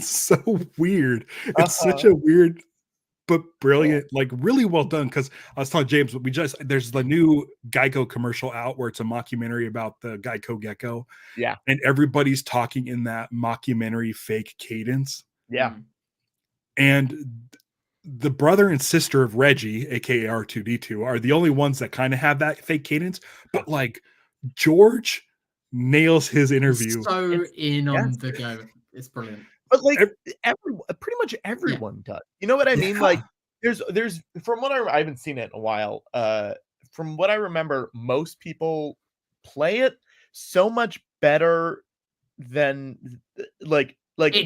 so weird. It's such a weird but brilliant, like really well done. Because I was telling James, there's the new Geico commercial out where it's a mockumentary about the Geico gecko. Yeah, and everybody's talking in that mockumentary fake cadence. Yeah, and the brother and sister of Reggie, aka R2-D2, are the only ones that kind of have that fake cadence. But like George nails his interview. So in on the go. It's brilliant. But like pretty much everyone does. You know what I mean? Like there's from what I haven't seen it in a while. From what I remember, most people play it so much better than like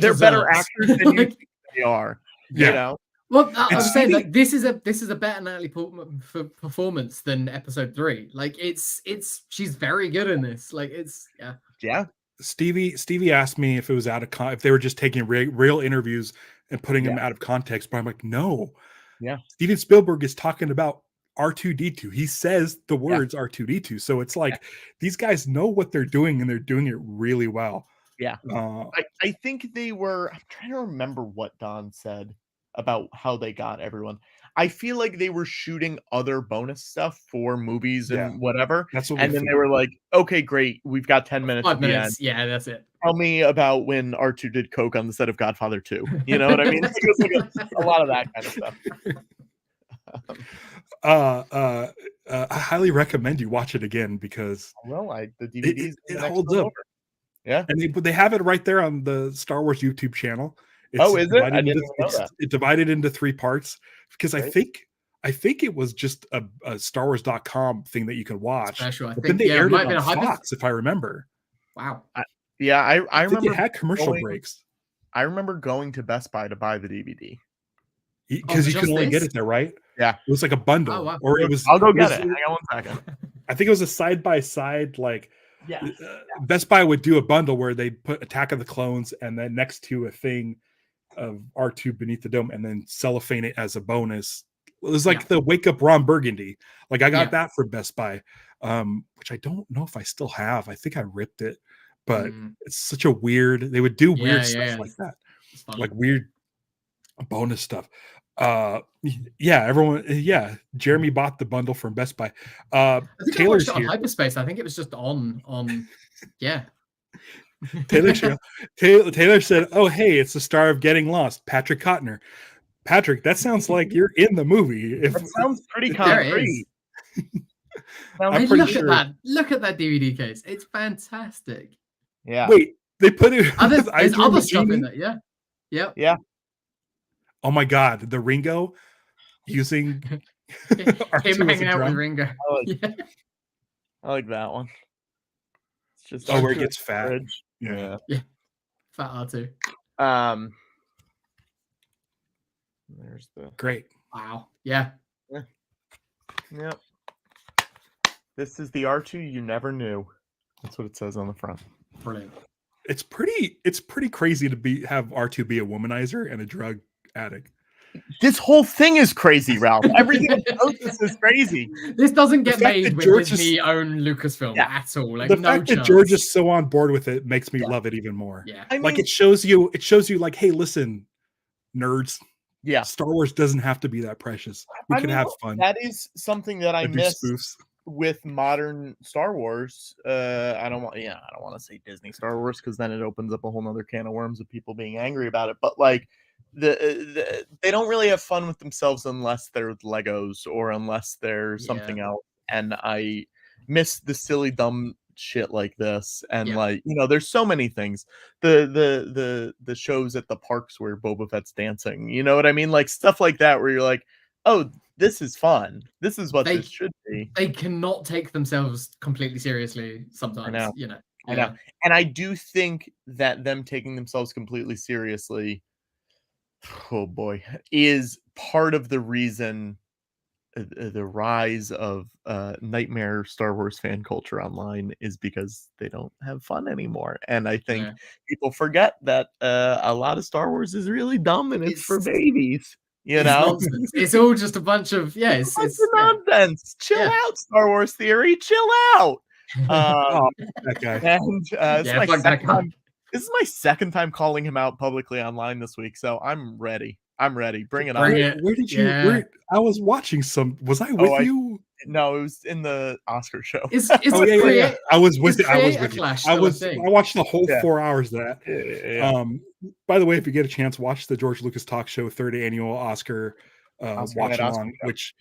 they're better actors than you think they are. Yeah. You know? Well, I'm saying like this is a better Natalie Portman performance than episode 3. Like she's very good in this. Like yeah. Stevie asked me if it was if they were just taking real interviews and putting them out of context, but I'm like, no. Yeah. Steven Spielberg is talking about R2-D2. He says the words R2-D2. So it's like these guys know what they're doing and they're doing it really well. Yeah. I think they were, I'm trying to remember what Don said about how they got everyone. I feel like they were shooting other bonus stuff for movies and whatever. And then they were like, okay, great. We've got 10 minutes. 5 minutes. Yeah, that's it. Tell me about when R2 did coke on the set of Godfather 2. You know what I mean? It was like a lot of that kind of stuff. I highly recommend you watch it again because the DVDs it holds up. Over. Yeah. And they have it right there on the Star Wars YouTube channel. Is it? I didn't know that. It's divided into 3 parts because I think it was just a StarWars.com thing that you could watch. Special. I think then they aired it on Fox, if I remember. Wow. I remember it had commercial breaks. I remember going to Best Buy to buy the DVD. Because you could only get it there, right? Yeah. It was like a bundle. Oh, wow. Or it was. I'll go get it. Hang on 1 second. I think it was a side-by-side, like Best Buy would do a bundle where they put Attack of the Clones and then next to a thing of R2 Beneath the Dome and then cellophane it as a bonus. It was like the Wake Up Ron Burgundy. Like I got that for Best Buy, which I don't know if I still have. I think I ripped it, but it's such a weird. They would do weird stuff like that, like weird bonus stuff. Everyone. Yeah, Jeremy bought the bundle from Best Buy. Taylor's on here. Hyperspace. I think it was just on. Yeah. Taylor said, "Oh, hey, it's the star of Getting Lost, Patrick Cotnoir." Patrick, that sounds like you're in the movie. That sounds pretty concrete. I'm pretty sure. Look at that DVD case. It's fantastic. Yeah. Wait, they put it. There's other stuff in there. Yeah. Yep. Yeah. Oh my God, the Ringo using him hanging out with Ringo. I like that one. It's just where it gets fat. Fridge. Yeah. Fat R2. There's the great. Wow. Yeah. Yep. This is the R2 you never knew. That's what it says on the front. Brilliant. It's pretty crazy to have R2 be a womanizer and a drug addict. This whole thing is crazy, Ralph. Everything about this is crazy. This doesn't get made with Disney-owned Lucasfilm at all. Like, the fact that George is so on board with it makes me love it even more. Yeah, I mean, it shows you like, hey, listen, nerds. Yeah, Star Wars doesn't have to be that precious. We can have fun. That is something that I miss with modern Star Wars. I don't want to say Disney Star Wars because then it opens up a whole nother can of worms of people being angry about it. But like they don't really have fun with themselves unless they're Legos or unless they're something else. And I miss the silly dumb shit like this. And like, there's so many things. The shows at the parks where Boba Fett's dancing, you know what I mean? Like stuff like that where you're like, oh, this is fun. This is what this should be. They cannot take themselves completely seriously sometimes. I know. And I do think that them taking themselves completely seriously, oh boy, is part of the reason the rise of nightmare Star Wars fan culture online is because they don't have fun anymore. And I think people forget that a lot of Star Wars is really dumb and it's for babies. It's all just a bunch of it's nonsense. Chill out, Star Wars theory. Chill out. That guy. And this is my second time calling him out publicly online this week, so I'm ready. Bring it on. Where did you? I was watching some. Was I with you? No, it was in the Oscar show. I was with you. I watched the whole 4 hours of that. By the way, if you get a chance, watch the George Lucas Talk Show 3rd annual Oscar watch along, which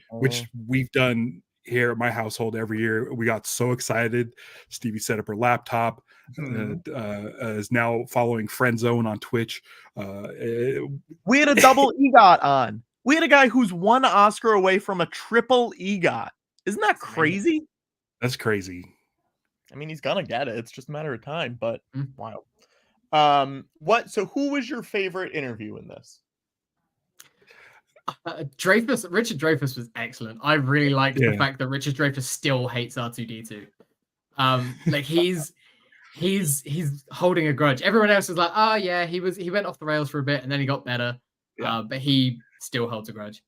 we've done here at my household every year. We got so excited. Stevie set up her laptop. Is now following Friend Zone on Twitch. We had a double EGOT on. We had a guy who's one Oscar away from a triple EGOT. Isn't that crazy? That's crazy. I mean, he's gonna get it. It's just a matter of time. But wow. So who was your favorite interview in this? Richard Dreyfuss was excellent. I really liked the fact that Richard Dreyfuss still hates R2-D2. Like he's holding a grudge. Everyone else is like, oh yeah, he went off the rails for a bit and then he got better. But he still holds a grudge.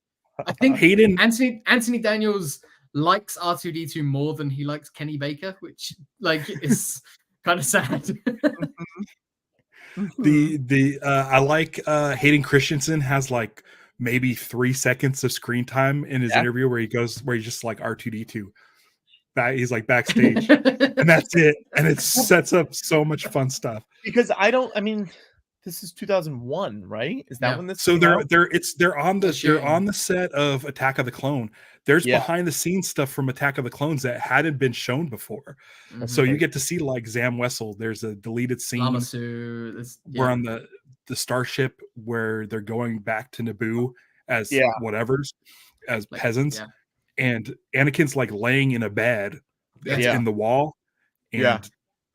I think Anthony Daniels likes R2-D2 more than he likes Kenny Baker, which like is kind of sad. I like Hayden Christensen has like maybe 3 seconds of screen time in his interview where he's just like R2-D2. He's like backstage and that's it. And it sets up so much fun stuff. Because this is 2001, right? Is that when this? So they're on the set of Attack of the Clone. There's behind the scenes stuff from Attack of the Clones that hadn't been shown before. So you get to see like Zam Wessel. There's a deleted scene where on the starship where they're going back to Naboo as as peasants. And Anakin's like laying in a bed that's in the wall. And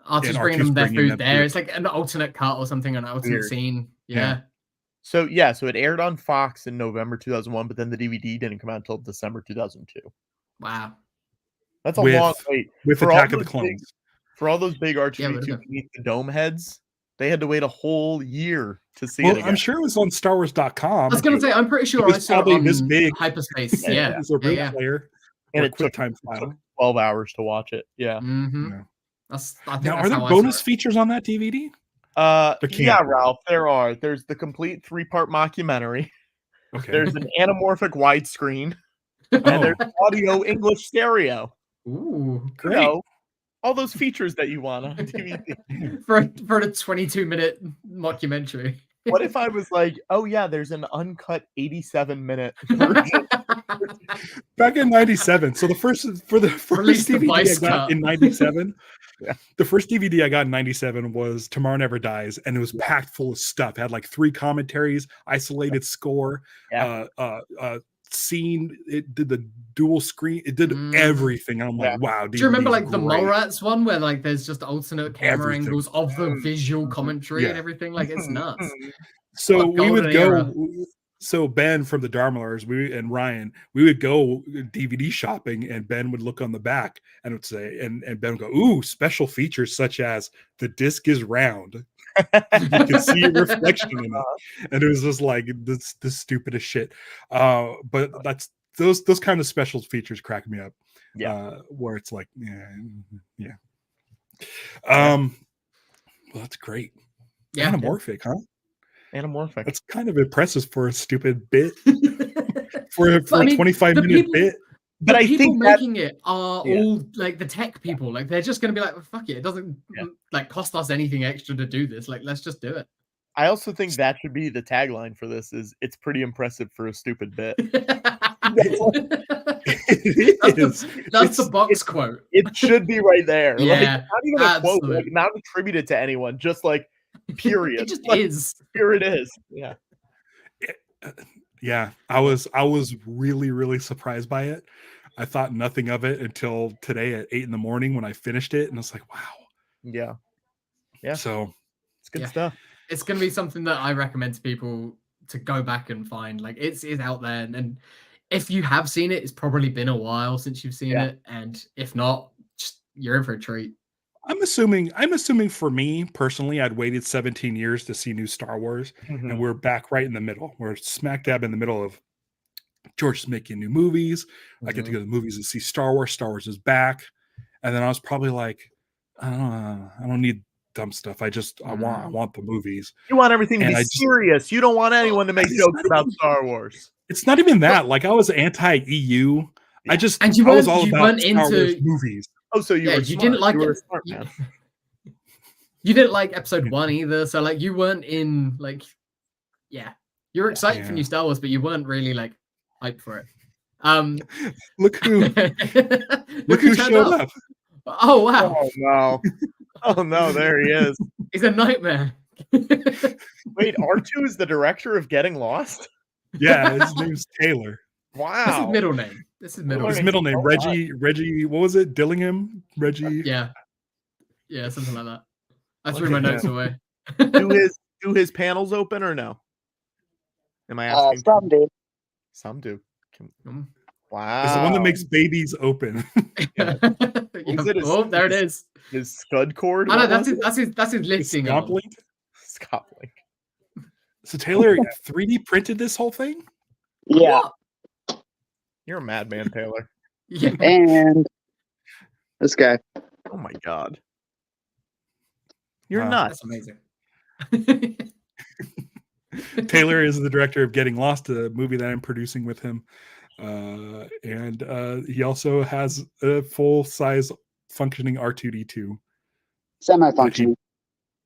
R2's bringing them their food there. It's like an alternate cut or something, an alternate scene. So it aired on Fox in November 2001, but then the DVD didn't come out until December 2002. Wow. That's a long wait. With Attack of the Clones. For all those big R2-D2 beneath the dome heads, they had to wait a whole year to see it again. I'm sure it was on StarWars.com. I was going to say, I'm pretty sure I saw it on this big Hyperspace. It was a player. And it took 12 hours to watch it. Yeah. Mm-hmm. I think Now, that's are there how I bonus saw it. features on that DVD? Yeah, can't be. Ralph, there are. There's the complete 3-part mockumentary. Okay. There's an anamorphic widescreen, and Oh, there's audio English stereo. Ooh, You great. know, all those features that you want on DVD. for a 22-minute mockumentary. What if I was like, oh yeah, there's an uncut 87-minute version. Back in '97, so the first Release the DVD I Vice got cut. in '97, Yeah. the first DVD I got in '97 was Tomorrow Never Dies, and it was packed full of stuff. It had like 3 commentaries, isolated score, scene. It did the dual screen. It did everything. And I'm like, wow. Do you remember DVD like is the great. Mallrats one where like there's just alternate camera Everything. angles of the visual commentary Yeah. and everything? Like it's nuts. So What a we would golden go. era. So Ben from the Darmalars, and Ryan, we would go DVD shopping, and Ben would look on the back and would say, and Ben would go, "Ooh, special features such as the disc is round. You can see a reflection in it," and it was just like this stupidest shit. But that's those kind of special features crack me up. Yeah, where it's like, yeah. Well, that's great. Yeah. Anamorphic, huh? Anamorphic. That's kind of impressive for a stupid bit. for a 25-minute bit. But I people think making it are all like the tech people. Like they're just going to be like, well, fuck it. It doesn't like cost us anything extra to do this. Like, let's just do it. I also think that should be the tagline for this: is it's pretty impressive for a stupid bit. That's the box quote. It should be right there. Yeah, like, not even a quote, like, not attributed to anyone, just like period. It just like, is. Here it is. Yeah. Yeah, I was really, really surprised by it. I thought nothing of it until today at 8 a.m. when I finished it, and I was like, wow. Yeah. Yeah. So it's good stuff. It's gonna be something that I recommend to people to go back and find. Like it's out there, and if you have seen it, it's probably been a while since you've seen it, and if not, just you're in for a treat. I'm assuming for me personally, I'd waited 17 years to see new Star Wars, and we're back right in the middle. We're smack dab in the middle of George's making new movies. I get to go to the movies and see Star Wars. Star Wars is back, and then I was probably like, I don't need dumb stuff. I want the movies. You want everything to be serious. You don't want anyone to make jokes about Star Wars. It's not even that. Like I was anti-EU. I was all about Star Wars movies. Oh, so you were you didn't like you it. You didn't like episode 1 either. So like you weren't in like, you were excited for new Star Wars, but you weren't really like hyped for it. Look who showed up. Oh wow. Oh no. Oh no, there he is. He's a nightmare. Wait, R2 is the director of Getting Lost? Yeah, his name's Taylor. Wow. This is middle name. His middle name. Reggie, what was it? Dillingham? Reggie. Yeah, something like that. I threw my notes away. do his panels open or no? Am I asking? Some do. Wow. It's the one that makes babies open. Oh, there it is. His scud cord. Oh, no, that's his lifting. Scoplink. Scoplink. So Taylor 3D printed this whole thing? Yeah. You're a madman, Taylor. Yeah. And this guy. Oh my god. You're nuts. That's amazing. Taylor is the director of Getting Lost, a movie that I'm producing with him. And he also has a full-size functioning R2-D2. Semi-functioning.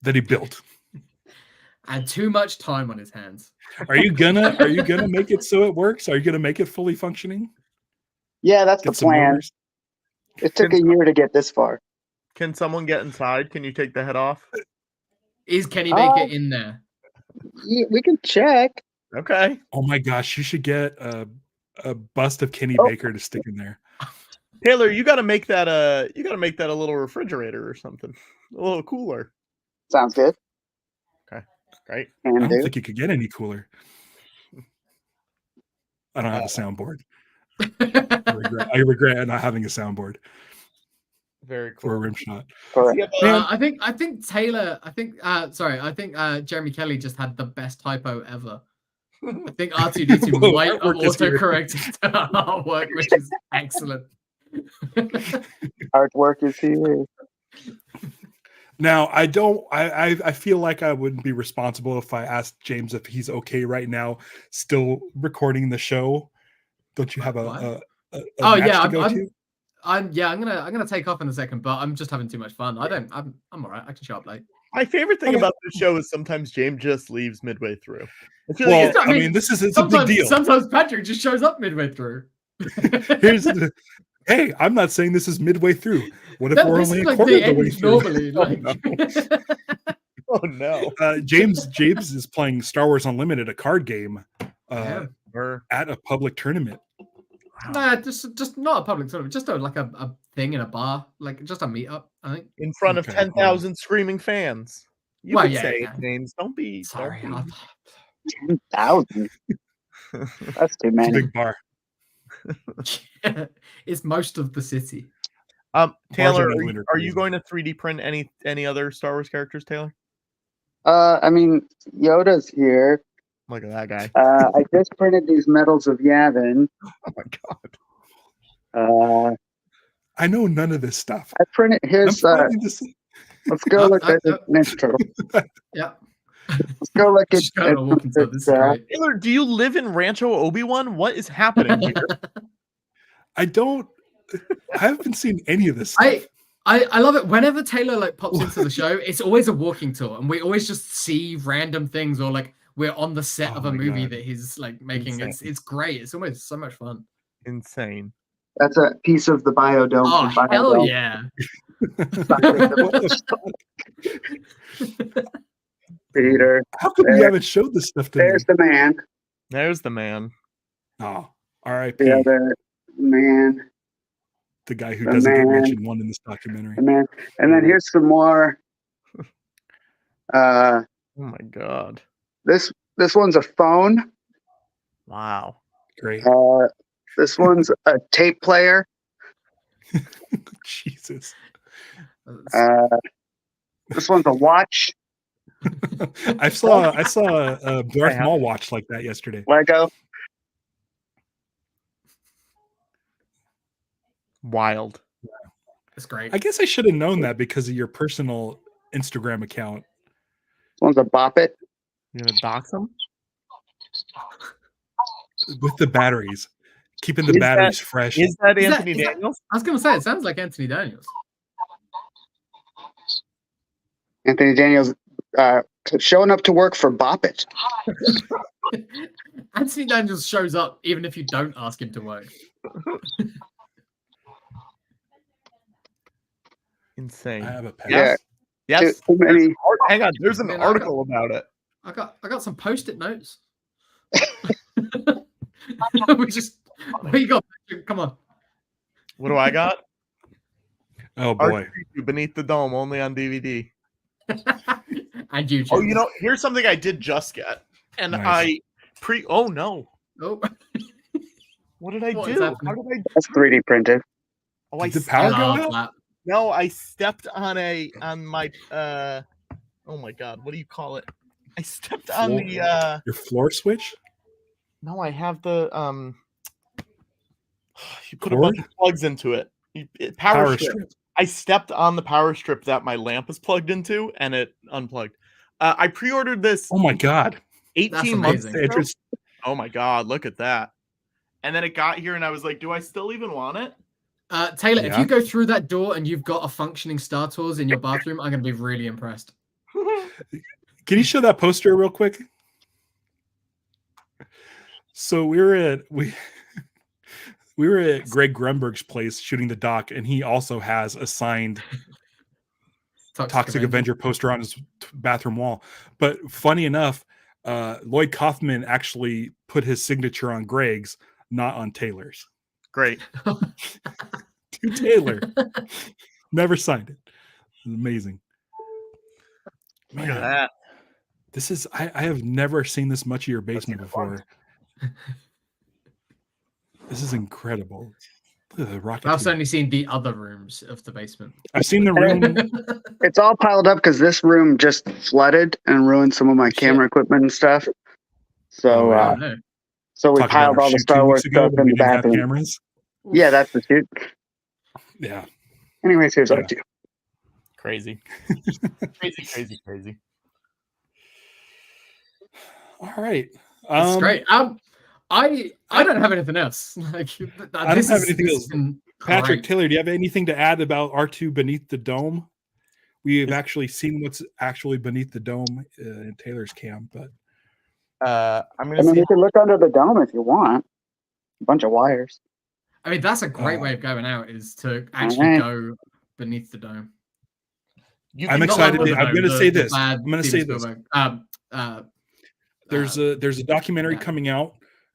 That he built. And too much time on his hands. Are you gonna make it so it works? Are you gonna make it fully functioning? Yeah, that's the plan. It took a year to get this far. Can someone get inside? Can you take the head off? Can he make it in there? Yeah, we can check. Okay. Oh my gosh, you should get a bust of Kenny Baker to stick in there. Taylor, you got to make that a little refrigerator or something, a little cooler. Sounds good. Okay, great. I don't think you could get any cooler. I don't have a soundboard. I regret not having a soundboard. Very cool. For a rim shot. I think Taylor. I think Jeremy Kelly just had the best typo ever. I think R2-D2 might autocorrect artwork, which is excellent. Artwork is here. Now, I don't. I feel like I wouldn't be responsible if I asked James if he's okay right now, still recording the show. Don't you have a match to go to? I'm gonna take off in a second, but I'm just having too much fun. I'm all right. I can show up late. My favorite thing about the show is sometimes James just leaves midway through. I feel like I mean, it's a big deal. Sometimes Patrick just shows up midway through. Hey, I'm not saying this is midway through. What if we're only a quarter of the way through? Normally, Oh no! James is playing Star Wars Unlimited, a card game, at a public tournament. Nah, just not a public tournament, just a thing in a bar, like just a meetup. I think in front of 10,000 screaming fans. You could say it, James. Don't be sorry. 10,000. That's too many. It's a big bar. It's most of the city. Taylor, are you going to 3D print any other Star Wars characters, Taylor? I mean, Yoda's here. Look at that guy. I just printed these medals of Yavin. Oh my god. I know none of this stuff. I printed his. Let's go look at the next turtle. Yeah. Let's go look at. Taylor, do you live in Rancho Obi-Wan? What is happening here? I haven't seen any of this stuff. I love it. Whenever Taylor pops into the show, it's always a walking tour, and we always just see random things, or we're on the set of a movie that he's making. It's great. It's almost so much fun. Insane. That's a piece of the biodome. Oh hell yeah! Peter, how come you haven't showed this stuff to me? There's the man. There's the man. Oh, R.I.P. The other man. The guy who doesn't get mentioned in this documentary. The man. And then here's some more. Oh my god. This one's a phone. Wow. Great. This one's a tape player. Jesus. This one's a watch. I saw a Darth Maul watch like that yesterday. Lego. Wild. That's great. I guess I should have known that because of your personal Instagram account. This one's a Bop It. You gonna dox him? With the batteries. Keeping the batteries fresh. Is that Anthony Daniels? I was gonna say it sounds like Anthony Daniels. Anthony Daniels showing up to work for Bop It. Anthony Daniels shows up even if you don't ask him to work. Insane. I have a pen. Yeah. Yes. Too many. Hang on. There's an article about it. I got some post-it notes. What you got? Come on. What do I got? Oh boy. R2-D2 Beneath the Dome, only on DVD. And YouTube. Oh, here's something I did just get. And nice. oh no. Oh. What did I do? How did I? That's 3D printed. Oh, did the power go out? No, I stepped on my oh my god, what do you call it? I stepped on the your floor switch? No, I have the you put a bunch of plugs into it. Power strip. I stepped on the power strip that my lamp is plugged into and it unplugged. I pre-ordered this. Oh my god. 18 months ago. Oh my god, look at that. And then it got here and I was like, do I still even want it? Taylor, if you go through that door and you've got a functioning Star Tours in your bathroom, I'm going to be really impressed. Can you show that poster real quick? So we were at Greg Grunberg's place shooting the doc, and he also has a signed Toxic Avenger poster on his bathroom wall. But funny enough, Lloyd Kaufman actually put his signature on Greg's, not on Taylor's. Great. To Taylor. Never signed it. Amazing. Man, look at that. This is I have never seen this much of your basement before. This is incredible. Look at the rocket. I've certainly seen the other rooms of the basement. I've seen the room. It's all piled up because this room just flooded and ruined some of my camera equipment and stuff. So so we piled all the Star Wars stuff in the bathroom. Cameras. Yeah, that's the shoot. Yeah. Anyways, here's R2. Crazy. Crazy. All right. It's great. I don't have anything else. Like, I don't have anything else. Patrick, great. Taylor, do you have anything to add about R2 Beneath the Dome? We have actually seen what's actually beneath the dome in Taylor's cam, but you can look under the dome if you want. A bunch of wires. I mean, that's a great way of going out, is to actually go beneath the dome. I'm excited. I'm going to say this. There's a documentary coming out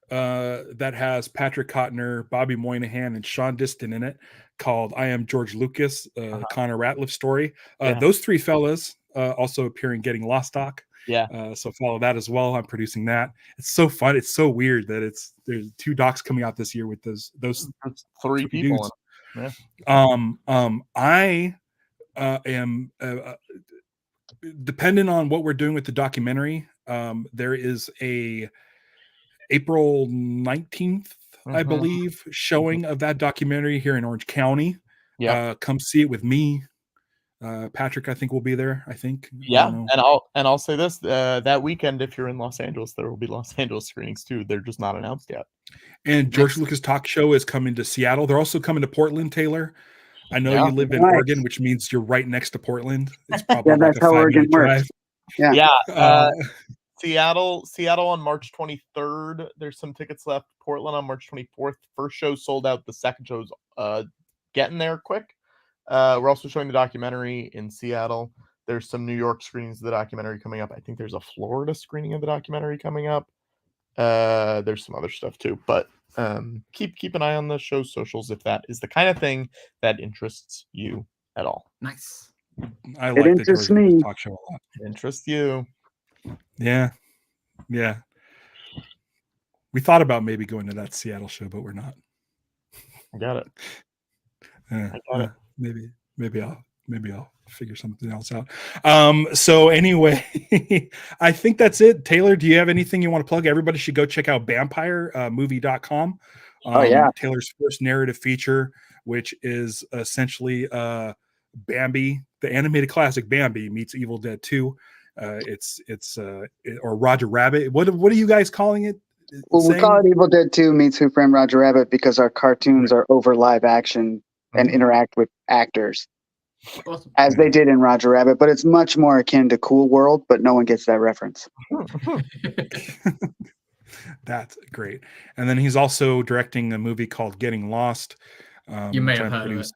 that has Patrick Cotnoir, Bobby Moynihan, and Sean Diston in it, called "I Am George Lucas," Connor Ratliff story. Those three fellas also appear in Getting Lost doc. So follow that as well. I'm producing that. It's so fun. It's so weird that there's 2 docs coming out this year with those three people. I am dependent on what we're doing with the documentary. There is a April 19th, I believe, showing of that documentary here in Orange County. Come see it with me. Patrick, I think, will be there. I think. And I'll say this: that weekend, if you're in Los Angeles, there will be Los Angeles screenings too. They're just not announced yet. And George Lucas Talk Show is coming to Seattle. They're also coming to Portland, Taylor. I know you live in Oregon, which means you're right next to Portland. It's probably like a 5-minute drive. Seattle on March 23rd. There's some tickets left. Portland on March 24th. First show sold out. The second show's getting there quick. We're also showing the documentary in Seattle. There's some New York screenings of the documentary coming up. I think there's a Florida screening of the documentary coming up. There's some other stuff too, but keep an eye on the show's socials if that is the kind of thing that interests you at all. Nice. I like the George Lucas Talk Show a lot. It interests you. Yeah. We thought about maybe going to that Seattle show, but we're not. I got it. I got it. Maybe I'll figure something else out. So anyway, I think that's it. Taylor, do you have anything you want to plug? Everybody should go check out vampiremovie.com. Taylor's first narrative feature, which is essentially Bambi, the animated classic Bambi meets Evil Dead 2. Or Roger Rabbit. What are you guys calling it? Well, we call it Evil Dead 2 meets Who Framed Roger Rabbit because our cartoons are over live action and interact with actors as they did in Roger Rabbit, but it's much more akin to Cool World, but no one gets that reference. That's great. And then he's also directing a movie called Getting Lost. You may have heard of it.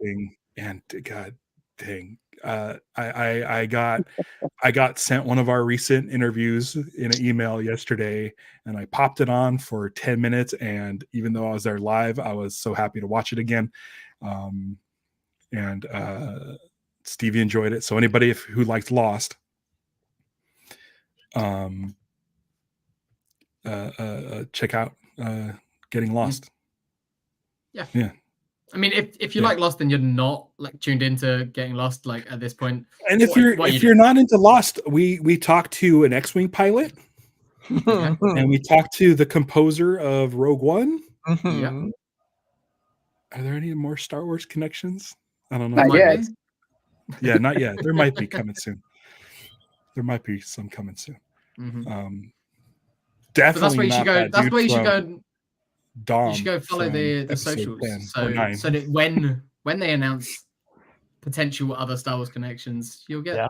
And God dang, I got sent one of our recent interviews in an email yesterday, and I popped it on for 10 minutes. And even though I was there live, I was so happy to watch it again. And Stevie enjoyed it. So anybody who likes Lost, check out Getting Lost. Yeah. I mean, if you like Lost and you're not like tuned into Getting Lost, like at this point, and if you're not into Lost, we talked to an X-Wing pilot, and we talked to the composer of Rogue One. Yeah. Are there any more Star Wars connections? I don't know. Not yet. Yeah, not yet. There might be coming soon. There might be some coming soon. Definitely. But that's where you should go. That's where you should go. Dom, you should go follow the socials. So that when they announce potential other Star Wars connections, you'll get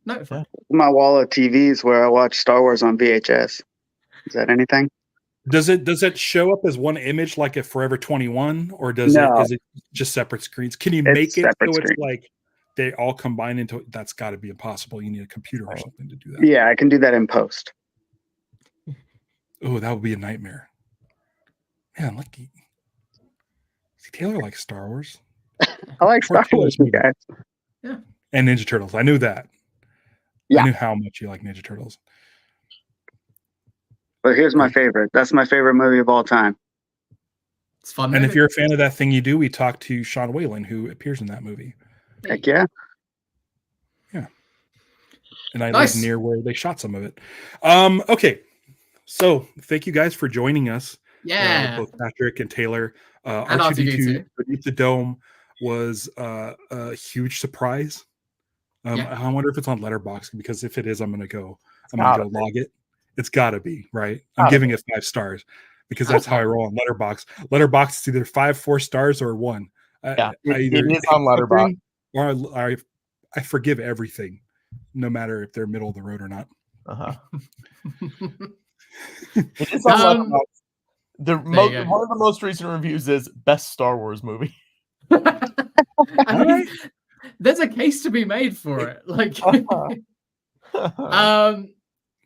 notified. My wall of TVs where I watch Star Wars on VHS. Is that anything? Does it show up as one image like a Forever 21, or is it just separate screens? Can you make it so it's like they all combine into? That's got to be impossible. You need a computer or something to do that. Yeah, I can do that in post. Oh, that would be a nightmare. Man, lucky. Taylor likes Star Wars. I like Star Wars, you guys. Yeah. And Ninja Turtles. I knew that. Yeah. I knew how much you like Ninja Turtles. But here's my favorite. That's my favorite movie of all time. It's fun. And if you're a fan of That Thing You Do, we talked to Sean Whalen, who appears in that movie. Heck yeah. Yeah. And I live near where they shot some of it. Okay. So thank you guys for joining us. Yeah. Both Patrick and Taylor. R2-D2 Beneath the Dome was a huge surprise. I wonder if it's on Letterboxd, because if it is, I'm gonna go log it. It's gotta be, right? I'm giving it 5 stars because that's how I roll on Letterboxd. Letterboxd is either 4 stars or 1. Yeah, I either it is on Letterboxd, or I forgive everything, no matter if they're middle of the road or not. It is on Letterboxd. One of the most recent reviews is best Star Wars movie. I mean, there's a case to be made for it. Like,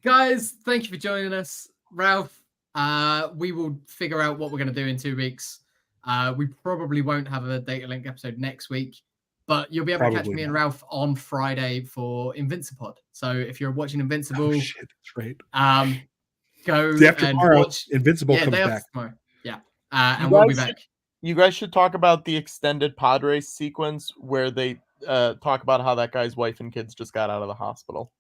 guys, thank you for joining us, Ralph. We will figure out what we're going to do in 2 weeks. We probably won't have a Data Link episode next week, but you'll be able to catch me and Ralph on Friday for Invincipod. So if you're watching Invincible, that's right. Go and watch Invincible. Comes back tomorrow. Yeah, and we'll be back. You guys should talk about the extended pod race sequence where they talk about how that guy's wife and kids just got out of the hospital.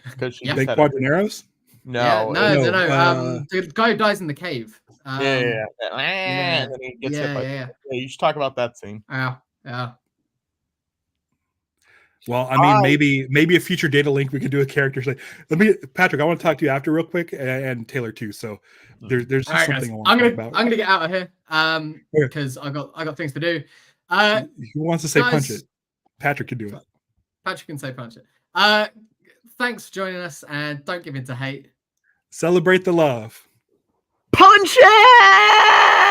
Because she they Quadraneros? No. The guy who dies in the cave. And then he gets hit by. Yeah, you should talk about that scene. Yeah. Well, I mean, maybe a future Data Link we could do a character. Patrick, I want to talk to you after real quick, and Taylor too. So there's just something I want to talk about. I'm gonna get out of here because I got things to do. Who wants to say punch it? Patrick can do it. Patrick can say punch it. Thanks for joining us, and don't give in to hate. Celebrate the love. Punch it!